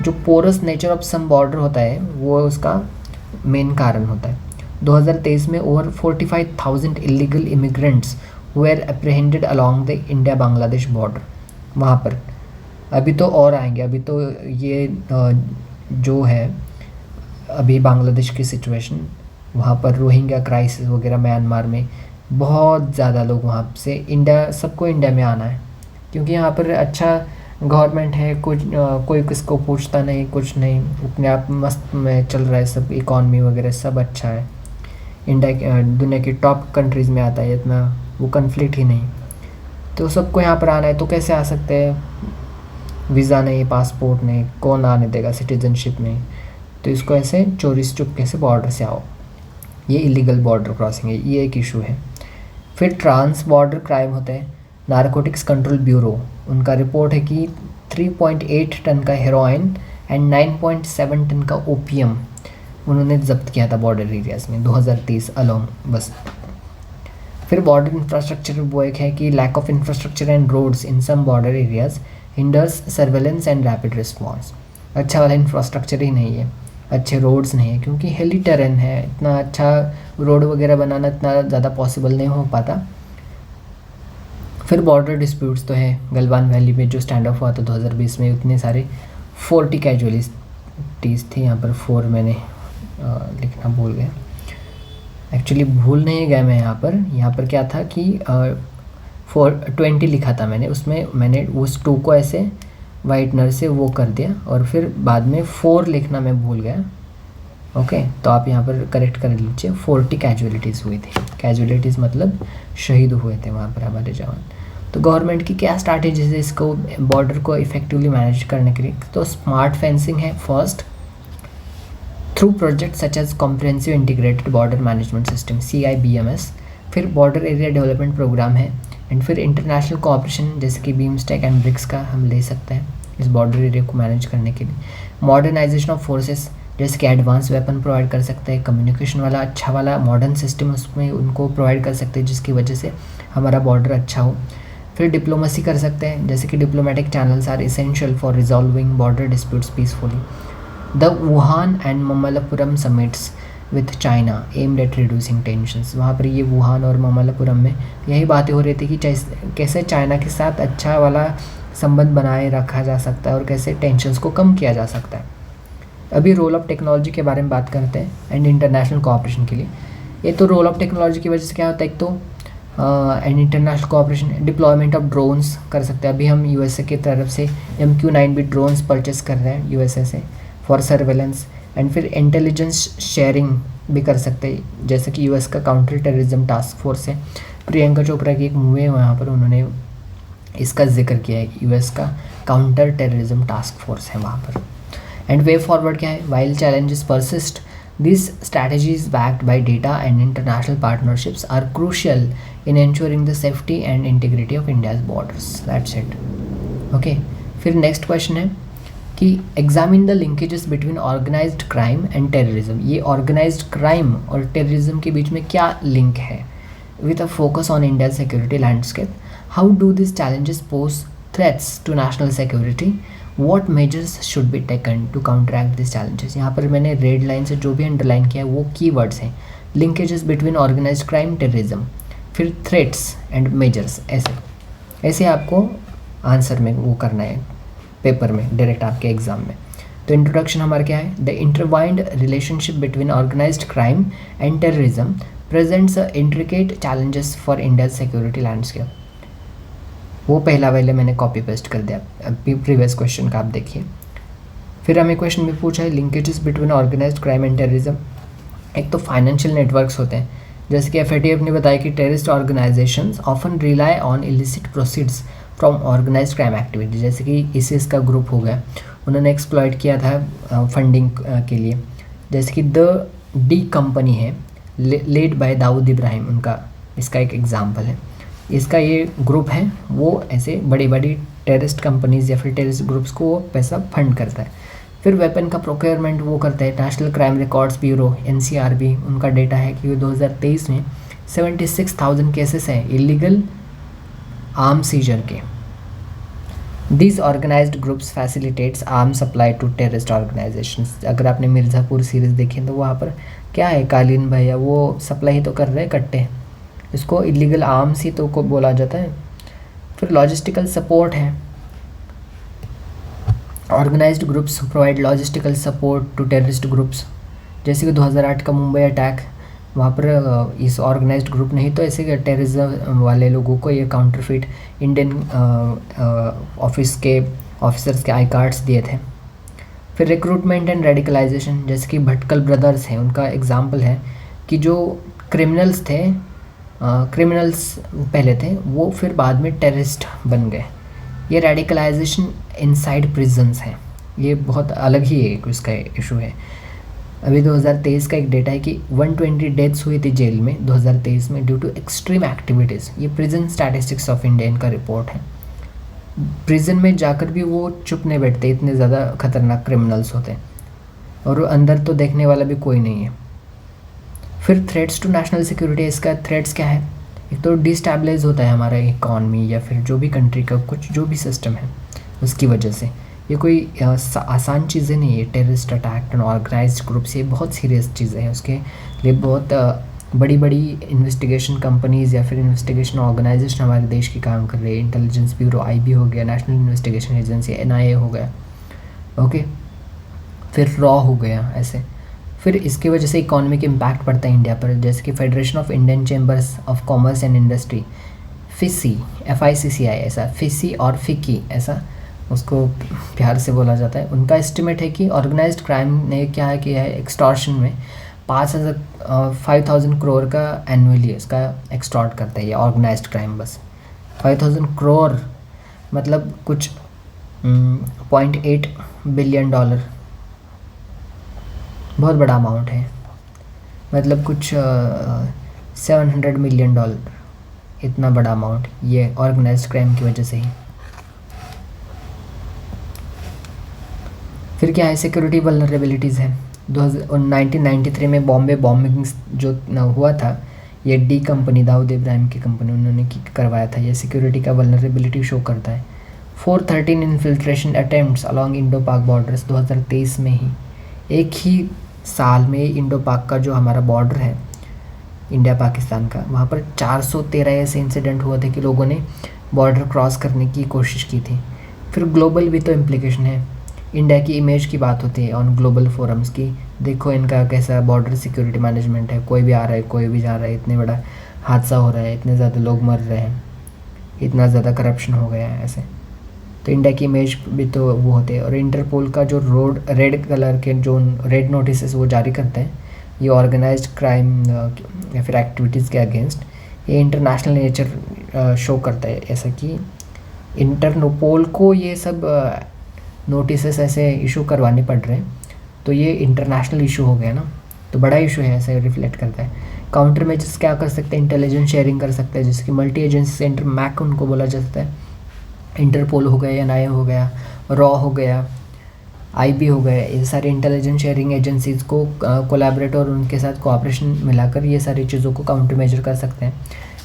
जो porous nature of some border होता है वो उसका मेन कारण होता है। 2023 में over 45,000 illegal immigrants were apprehended along the India Bangladesh border. वहाँ पर अभी तो और आएंगे, अभी तो ये जो है अभी बांग्लादेश की सिचुएशन, वहाँ पर रोहिंग्या क्राइसिस वगैरह म्यांमार में बहुत ज़्यादा लोग वहाँ से इंडिया, सबको इंडिया में आना है क्योंकि यहाँ पर अच्छा गवर्नमेंट है, कुछ कोई किसको पूछता नहीं, कुछ नहीं, अपने आप मस्त में चल रहा है सब, इकॉनमी वगैरह सब अच्छा है। इंडिया दुनिया की टॉप कंट्रीज़ में आता है, इतना वो कन्फ्लिक्ट ही नहीं। तो सबको यहाँ पर आना है तो कैसे आ सकते हैं? वीज़ा नहीं, पासपोर्ट नहीं, कौन आने देगा? सिटीजनशिप नहीं। तो इसको ऐसे चोरी चुपके से बॉर्डर से आओ, ये इलीगल बॉर्डर क्रॉसिंग है, ये एक इशू है। फिर ट्रांस बॉर्डर क्राइम होते हैं। नारकोटिक्स कंट्रोल ब्यूरो, उनका रिपोर्ट है कि 3.8 टन का हेरोइन एंड 9.7 टन का ओपियम उन्होंने जब्त किया था बॉर्डर एरियाज़ में 2023 अलोंग बस। फिर बॉर्डर इंफ्रास्ट्रक्चर वो एक है कि lack of infrastructure and roads in some border areas hinders surveillance and rapid response. अच्छा वाला इंफ्रास्ट्रक्चर ही नहीं है, अच्छे रोड्स नहीं है, क्योंकि हिली टेरेन है, इतना अच्छा रोड वगैरह बनाना इतना ज़्यादा पॉसिबल नहीं हो पाता। फिर बॉर्डर डिस्प्यूट्स तो है, गलवान वैली में जो स्टैंड ऑफ हुआ था 2020 में, उतने सारे 40 कैजुअलिटीज़ थी। यहाँ पर 4 मैंने लिखना भूल गया, एक्चुअली भूल नहीं गया मैं। यहाँ पर क्या था कि 420 लिखा था मैंने, उसमें मैंने उस 2 को ऐसे वाइटनर से वो कर दिया और फिर बाद में 4 लिखना मैं भूल गया। ओके, तो आप यहाँ पर करेक्ट कर लीजिए। 40 कैजुअलिटीज़ हुई थी, कैजुअलिटीज़ मतलब शहीद हुए थे वहाँ पर हमारे जवान। तो गवर्नमेंट की क्या स्ट्रैटेजीज है इसको बॉर्डर को इफेक्टिवली मैनेज करने के लिए? तो स्मार्ट फेंसिंग है first, through project such as comprehensive integrated border management system CIBMS। फिर बॉर्डर एरिया डेवलपमेंट प्रोग्राम है, एंड फिर इंटरनेशनल कोऑपरेशन जैसे कि बीमस्टेक एंड ब्रिक्स का हम ले सकते हैं इस बॉर्डर एरिया को मैनेज करने के लिए। मॉडर्नाइजेशन ऑफ फोर्सेस जैसे कि एडवांस वेपन प्रोवाइड कर सकते हैं, कम्युनिकेशन वाला अच्छा वाला मॉडर्न सिस्टम उसमें उनको प्रोवाइड कर सकते हैं जिसकी वजह से हमारा बॉर्डर अच्छा हो। फिर डिप्लोमेसी कर सकते हैं, जैसे कि diplomatic channels are essential for resolving border disputes peacefully. The Wuhan and Mamallapuram summits with China aimed at reducing tensions. वहाँ पर ये वुहान और ममल्लापुरम में यही बातें हो रही थी कि कैसे चाइना के साथ अच्छा वाला संबंध बनाए रखा जा सकता है और कैसे टेंशंस को कम किया जा सकता है। अभी रोल ऑफ टेक्नोलॉजी के बारे में बात करते हैं एंड इंटरनेशनल कोऑपरेशन के लिए। ये तो रोल ऑफ टेक्नोलॉजी की वजह से क्या होता है, एक तो and international cooperation, deployment of drones कर सकते हैं। अभी हम USA की तरफ से MQ-9 भी ड्रोन्स परचेस कर रहे हैं USA से फॉर सर्वेलेंस। एंड फिर इंटेलिजेंस शेयरिंग भी कर सकते हैं, जैसे कि US का काउंटर टेररिज्म टास्क फोर्स है। प्रियंका चोपड़ा की एक मूवी है, वहाँ पर उन्होंने इसका जिक्र किया है, US का काउंटर टेररिज्म टास्क फोर्स है वहाँ पर। एंड वे फॉरवर्ड क्या है? While challenges persist, these strategies backed by data and international partnerships are crucial in ensuring the safety and integrity of India's borders. That's it. Okay. फिर next question है कि examine the linkages between organised crime and terrorism. ये organised crime और terrorism के बीच में क्या link है? With a focus on India security landscape, how do this challenges pose threats to national security, what measures should be taken to counteract this challenges. यहाँ पर मैंने रेड लाइन से जो भी अंडरलाइन किया है वो कीवर्ड्स हैं, linkages between organised crime, terrorism, फिर थ्रेट्स एंड मेजर्स। ऐसे आपको आंसर में वो करना है पेपर में, डायरेक्ट आपके एग्जाम में। तो इंट्रोडक्शन हमारा क्या है? The intertwined relationship between organised crime and terrorism presents intricate challenges for India security landscape. वो पहला वाले मैंने कॉपी पेस्ट कर दिया, अभी प्रीवियस क्वेश्चन का आप देखिए। फिर हमें क्वेश्चन में पूछा है linkages between organised crime and terrorism. एक तो फाइनेंशियल नेटवर्क्स होते हैं, जैसे कि FATF ने बताया कि terrorist organisations often rely on illicit proceeds from organised crime activity. जैसे कि ISIS का ग्रुप हो गया, उन्होंने एक्सप्लॉइट किया था फंडिंग के लिए। जैसे कि द डी कंपनी है लेड बाय दाऊद इब्राहिम, उनका इसका एक एग्जाम्पल है। इसका ये ग्रुप है, वो ऐसे बड़ी बड़ी टेररिस्ट कंपनीज़ या फिर टेररिस्ट ग्रुप्स को वो पैसा फंड करता है। फिर वेपन का प्रोक्योरमेंट वो करता है। National crime records bureau NCRB, उनका डेटा है कि 2023 में 76,000 केसेस हैं इलीगल आर्म सीजर के। This organised groups facilitates arm supply to terrorist organisations. अगर आपने मिर्ज़ापुर सीरीज़ देखी तो वहाँ पर क्या है, कालीन भैया वो सप्लाई ही तो कर रहे हैं कट्टे, इसको इलीगल आर्म्स ही तो को बोला जाता है। फिर लॉजिस्टिकल सपोर्ट है, organised groups provide logistical support to terrorist groups. जैसे कि 2008 का मुंबई अटैक, वहाँ पर इस ऑर्गेनाइज्ड ग्रुप ने ही तो ऐसे टेररिज्म वाले लोगों को ये काउंटरफिट इंडियन ऑफिस के ऑफिसर्स के आई कार्ड्स दिए थे। फिर रिक्रूटमेंट एंड रेडिकलाइजेशन, जैसे कि भटकल ब्रदर्स हैं, उनका एग्जाम्पल है कि जो क्रिमिनल्स थे, क्रिमिनल्स पहले थे, वो फिर बाद में टेररिस्ट बन गए। ये रेडिकलाइजेशन इनसाइड प्रिजन्स है, ये बहुत अलग ही एक उसका इशू है। अभी 2023 का एक डेटा है कि 120 डेथ्स हुई थी जेल में 2023 में ड्यू टू एक्सट्रीम एक्टिविटीज़। ये प्रिजन स्टैटिस्टिक्स ऑफ इंडिया इनका रिपोर्ट है। प्रिजन में जाकर भी वो चुप नहीं बैठते, इतने ज़्यादा खतरनाक क्रिमिनल्स होते हैं, और अंदर तो देखने वाला भी कोई नहीं है। फिर थ्रेट्स टू नेशनल सिक्योरिटी, इसका थ्रेट्स क्या है? एक तो डिस्टेबलाइज होता है हमारा इकॉनमी या फिर जो भी कंट्री का कुछ जो भी सिस्टम है उसकी वजह से। ये कोई आसान चीज़ें नहीं है। Terrorist attack and organised groups, ये बहुत सीरियस चीज़ें हैं। उसके लिए बहुत बड़ी बड़ी इन्वेस्टिगेशन कंपनीज़ या फिर इन्वेस्टिगेशन ऑर्गेनाइजेशन हमारे देश की काम कर रही है। इंटेलिजेंस ब्यूरो IB हो गया, नेशनल इन्वेस्टिगेशन एजेंसी NIA हो गया, ओके, फिर रॉ हो गया ऐसे। फिर इसकी वजह से इकोनॉमिक इम्पैक्ट पड़ता है इंडिया पर, जैसे कि federation of Indian chambers of commerce and industry, FICCI, FICCI ऐसा, FICCI और FICCI ऐसा उसको प्यार से बोला जाता है। उनका एस्टिमेट है कि ऑर्गेनाइज्ड क्राइम ने क्या किया है, एक्सटॉर्शन में 5,000 करोड़ का एनुअली इसका एक्सटॉर्ट करता है ये ऑर्गेनाइज्ड क्राइम। बस 5,000 करोड़ मतलब कुछ $0.8 बिलियन, बहुत बड़ा अमाउंट है, मतलब कुछ $700 मिलियन, इतना बड़ा अमाउंट ये ऑर्गेनाइज्ड क्राइम की वजह से ही। फिर क्या है, सिक्योरिटी वल्नरेबिलिटीज़ है। 1993 में बॉम्बे बॉम्बिंग जो हुआ था, ये डी कंपनी, दाऊद इब्राहिम की कंपनी, उन्होंने करवाया था। ये सिक्योरिटी का वल्नरेबिलिटी शो करता है। 413 इन्फिल्ट्रेशन अटैम्प्ट्स अलॉन्ग इंडो पाक बॉर्डर्स, 2023 में ही, एक ही साल में इंडो पाक का जो हमारा बॉर्डर है इंडिया पाकिस्तान का, वहाँ पर 413 ऐसे इंसिडेंट हुए थे कि लोगों ने बॉर्डर क्रॉस करने की कोशिश की थी। फिर ग्लोबल भी तो इम्प्लीकेशन है। इंडिया की इमेज की बात होती है ऑन ग्लोबल फोरम्स की, देखो इनका कैसा बॉर्डर सिक्योरिटी मैनेजमेंट है, कोई भी आ रहा है कोई भी जा रहा है, इतने बड़ा हादसा हो रहा है, इतने ज़्यादा लोग मर रहे हैं, इतना ज़्यादा करप्शन हो गया है ऐसे। तो इंडिया की इमेज भी तो वो होते हैं। और इंटरपोल का जो रेड कलर के जो रेड नोटिस वो जारी करते हैं, ये ऑर्गेनाइज्ड क्राइम या फिर एक्टिविटीज़ के अगेंस्ट, ये इंटरनेशनल नेचर शो करता है। ऐसा कि इंटरपोल को ये सब नोटिस ऐसे इशू करवाने पड़ रहे हैं, तो ये इंटरनेशनल इशू हो गया ना, तो बड़ा इशू है, ऐसे रिफ्लेक्ट करता है। काउंटर मेजर्स क्या कर सकते हैं, इंटेलिजेंस शेयरिंग कर सकते हैं, जैसे कि मल्टी एजेंसी सेंटर, मैक उनको बोला जाता है। इंटरपोल हो गया, NIA हो गया, रॉ हो गया, IB हो गया, ये सारे इंटेलिजेंस शेयरिंग एजेंसीज़ को कोलैबोरेट और उनके साथ कोऑपरेशन मिलाकर ये सारी चीज़ों को काउंटर मेजर कर सकते हैं।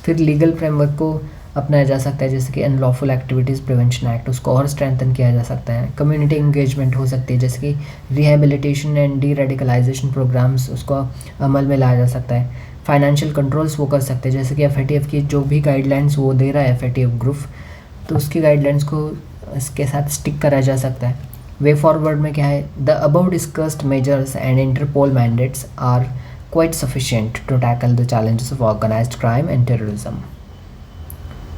फिर लीगल फ्रेमवर्क को अपनाया जा सकता है, जैसे कि अनलॉफुल एक्टिविटीज़ प्रिवेंशन एक्ट, उसको और स्ट्रेंथन किया जा सकता है। कम्युनिटी इंगेजमेंट हो सकती है, जैसे कि rehabilitation and deradicalisation programmes, उसको अमल में लाया जा सकता है। फाइनेंशियल कंट्रोल्स वो कर सकते हैं, जैसे कि FATF की जो भी गाइडलाइंस वो दे रहा है FATF ग्रुप, तो उसकी गाइडलाइंस को इसके साथ स्टिक करा जा सकता है। वे फॉरवर्ड में क्या है, the above discussed measures and Interpol mandates are quite sufficient to tackle the challenges of organised crime and terrorism.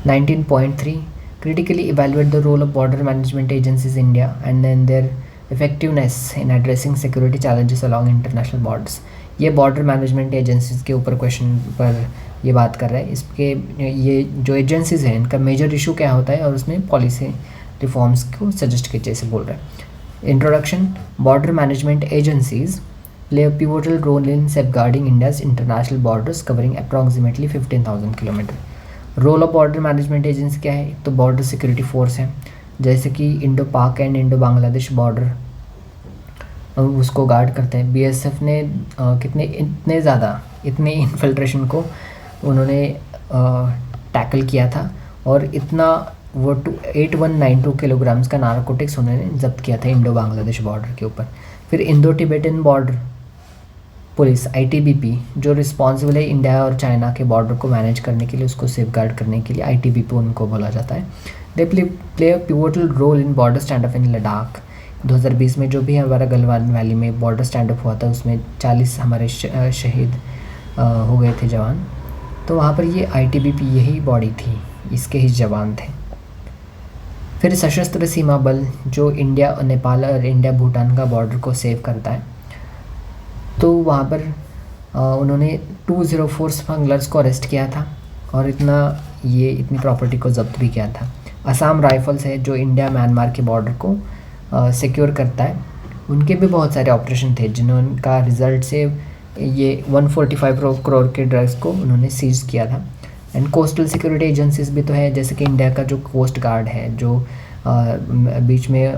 19.3 critically evaluate the role of border management agencies in India and then their effectiveness in addressing security challenges along international borders। ये border management agencies के ऊपर question पर ये बात कर रहा है। इसके ये जो एजेंसीज़ हैं इनका मेजर इशू क्या होता है और उसमें पॉलिसी रिफॉर्म्स को सजेस्ट किए जैसे बोल रहा है। Introduction, border management agencies play a pivotal role in safeguarding India's international borders covering approximately 15,000 kilometre. Role of border management agency क्या है, तो बॉर्डर सिक्योरिटी फोर्स है, जैसे कि इंडो पाक एंड इंडो बांग्लादेश बॉर्डर उसको गार्ड करते हैं। BSF ने इतने इन्फिल्ट्रेशन को उन्होंने टैकल किया था और इतना वो 8192 किलोग्राम्स का नारकोटिक्स उन्होंने जब्त किया था इंडो बांग्लादेश बॉर्डर के ऊपर। फिर Indo Tibetan border police ITBP जो रिस्पॉन्सिबल है इंडिया और चाइना के बॉर्डर को मैनेज करने के लिए, उसको सेफ गार्ड करने के लिए ITBP उनको बोला जाता है। They play a pivotal role in border stand up in Ladakh. 2020 में जो भी हमारा गलवान वैली में बॉर्डर स्टैंड अप हुआ था उसमें 40 हमारे शहीद हो गए थे जवान, तो वहाँ पर ये ITBP यही बॉडी थी, इसके ही जवान थे। फिर सशस्त्र सीमा बल जो इंडिया और नेपाल और इंडिया भूटान का बॉर्डर को सेव करता है, तो वहाँ पर उन्होंने 204 स्मगलर्स को अरेस्ट किया था और इतनी प्रॉपर्टी को जब्त भी किया था। असम राइफल्स है जो इंडिया म्यांमार के बॉर्डर को सिक्योर करता है, उनके भी बहुत सारे ऑपरेशन थे जिनका रिजल्ट से ये 145 करोड़ के ड्रग्स को उन्होंने सीज किया था। एंड कोस्टल सिक्योरिटी एजेंसीज भी तो है, जैसे कि इंडिया का जो कोस्ट गार्ड है, जो बीच में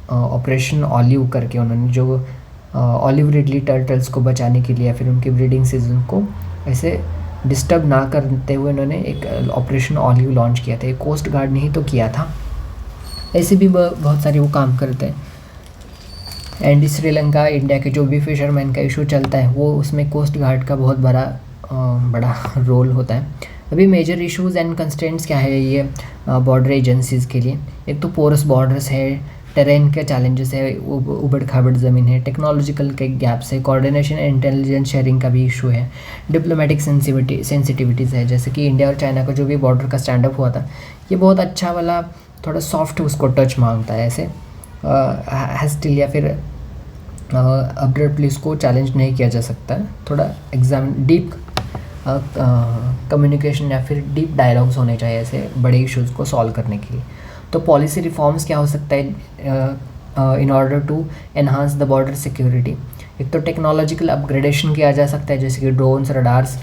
ऑपरेशन ऑलिव करके उन्होंने जो ऑलिव रिडली टर्टल्स को बचाने के लिए या फिर उनके ब्रीडिंग सीजन को ऐसे डिस्टर्ब ना करते हुए उन्होंने एक ऑपरेशन ऑलिव लॉन्च किया था। कोस्ट गार्ड ने ही तो किया था। ऐसे भी बहुत सारे वो काम करते हैं। एंड श्रीलंका इंडिया के जो भी फिशरमैन का इशू चलता है वो उसमें कोस्ट गार्ड का बहुत बड़ा रोल होता है। अभी मेजर इश्यूज़ एंड कंस्ट्रेंट्स क्या है ये बॉर्डर एजेंसीज़ के लिए? एक तो पोरस बॉर्डर्स है, टेरेन के चैलेंजेस है, उबड़ खाबड़ ज़मीन है, टेक्नोलॉजिकल के गैप्स है, कोऑर्डिनेशन एंड इंटेलिजेंस शेयरिंग का भी इशू है, डिप्लोमेटिक सेंसिटिविटीज़ है। जैसे कि इंडिया और चाइना का जो भी बॉर्डर का स्टैंड अप हुआ था, ये बहुत अच्छा वाला थोड़ा सॉफ्ट उसको टच मांगता है। ऐसे हेस्टिल या फिर अब्रप्टली उसको चैलेंज नहीं किया जा सकता है। थोड़ा डीप कम्युनिकेशन या फिर डीप डायलॉग्स होने चाहिए ऐसे बड़े इश्यूज़ को सॉल्व करने के लिए। तो पॉलिसी रिफॉर्म्स क्या हो सकता है in order to enhance the border security? एक तो टेक्नोलॉजिकल अपग्रेडेशन किया जा सकता है, जैसे कि drones, radars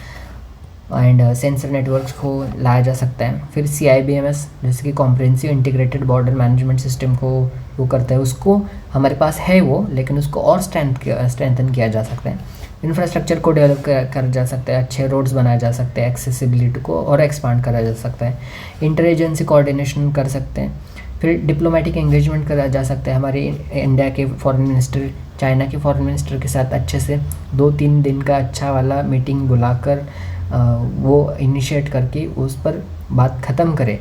and sensor networks को लाया जा सकता है। फिर CIBMS जैसे कि comprehensive integrated border management system को वो करता है, उसको हमारे पास है वो, लेकिन उसको और स्ट्रेंथन किया जा सकता है। इंफ्रास्ट्रक्चर को डेवलप कर जा सकता है, अच्छे रोड्स बनाए जा सकते हैं, एक्सेसिबिलिटी को और एक्सपांड करा जा सकता है, इंटर एजेंसी कोऑर्डिनेशन कर सकते हैं। फिर डिप्लोमेटिक एंगेजमेंट करा जा सकता है। हमारे इंडिया के फॉरेन मिनिस्टर चाइना के फॉरेन मिनिस्टर के साथ अच्छे से 2-3 दिन का अच्छा वाला मीटिंग बुलाकर वो इनिशिएट करके उस पर बात ख़त्म करे।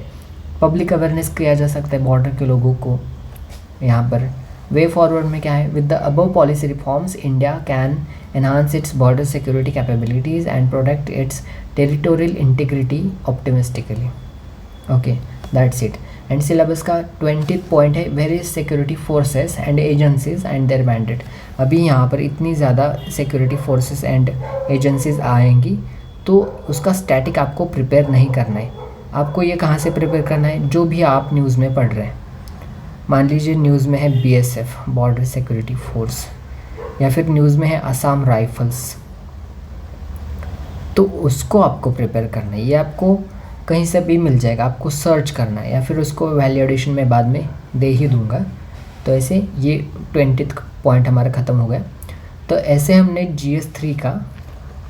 पब्लिक अवेयरनेस किया जा सकता है बॉर्डर के लोगों को। यहाँ पर वे फॉरवर्ड में क्या है? With the above policy reforms India can enhance its border security capabilities and protect its territorial integrity optimistically. Okay, that's it. And syllabus का 20th point है various security forces and agencies and their mandate. अभी यहाँ पर इतनी ज़्यादा security forces and agencies आएंगी तो उसका static आपको प्रिपेयर नहीं करना है। आपको ये कहाँ से प्रिपेयर करना है? जो भी आप न्यूज़ में पढ़ रहे हैं। मान लीजिए न्यूज़ में है BSF बॉर्डर सिक्योरिटी फोर्स, या फिर न्यूज़ में है असम राइफल्स, तो उसको आपको प्रिपेयर करना है। ये आपको कहीं से भी मिल जाएगा, आपको सर्च करना है, या फिर उसको वैल्यू एडिशन में बाद में दे ही दूंगा। तो ऐसे ये 20th पॉइंट हमारा ख़त्म हो गया। तो ऐसे हमने GS3 का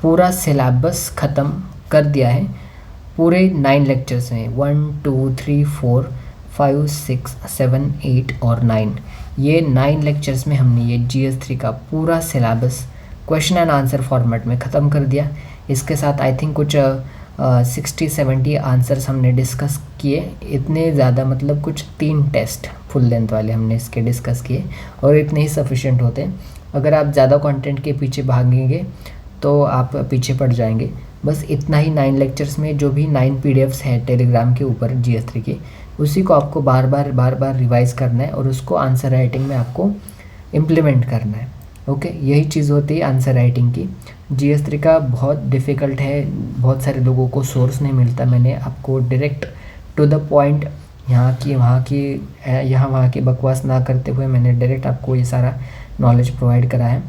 पूरा सिलेबस ख़त्म कर दिया है पूरे 9 लेक्चर्स में। 1 2 3 4 5 6 7 8 और 9, ये 9 लेक्चर्स में हमने ये GS3 का पूरा syllabus question and answer format में ख़त्म कर दिया। इसके साथ आई थिंक कुछ 60-70 आंसर्स हमने डिस्कस किए। इतने ज़्यादा मतलब कुछ 3 टेस्ट फुल लेंथ वाले हमने इसके डिस्कस किए और इतने ही सफिशिएंट होते हैं। अगर आप ज़्यादा कंटेंट के पीछे भागेंगे तो आप पीछे पड़ जाएंगे। बस इतना ही 9 लेक्चर्स में जो भी 9 PDFs हैं टेलीग्राम के ऊपर GS3 के, उसी को आपको बार बार रिवाइज़ करना है और उसको आंसर राइटिंग में आपको इम्प्लीमेंट करना है। ओके, यही चीज़ होती है आंसर राइटिंग की। GS3 का बहुत डिफ़िकल्ट है, बहुत सारे लोगों को सोर्स नहीं मिलता। मैंने आपको डायरेक्ट टू द पॉइंट यहाँ वहाँ की बकवास ना करते हुए मैंने डायरेक्ट आपको ये सारा नॉलेज प्रोवाइड करा है।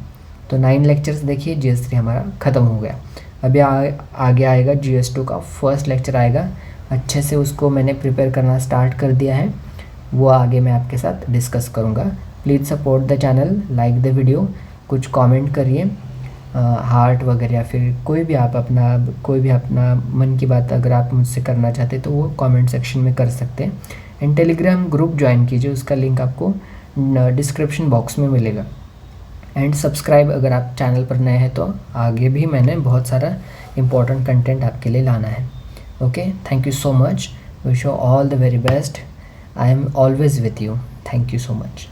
तो 9 लेक्चर्स देखिए, GS3 हमारा ख़त्म हो गया। अभी आगे आएगा GS2 का फर्स्ट लेक्चर आएगा। अच्छे से उसको मैंने प्रिपेयर करना स्टार्ट कर दिया है, वो आगे मैं आपके साथ डिस्कस करूँगा। Please support the channel, like the video, कुछ कमेंट करिए, हार्ट वगैरह या फिर कोई भी अपना मन की बात अगर आप मुझसे करना चाहते तो वो कमेंट सेक्शन में कर सकते हैं। एंड टेलीग्राम ग्रुप ज्वाइन कीजिए, उसका लिंक आपको डिस्क्रिप्शन बॉक्स में मिलेगा। एंड सब्सक्राइब अगर आप चैनल पर नए हैं तो आगे भी मैंने बहुत सारा इंपॉर्टेंट कंटेंट आपके लिए लाना है। Okay, thank you so much. Wish you all the very best. I am always with you. Thank you so much.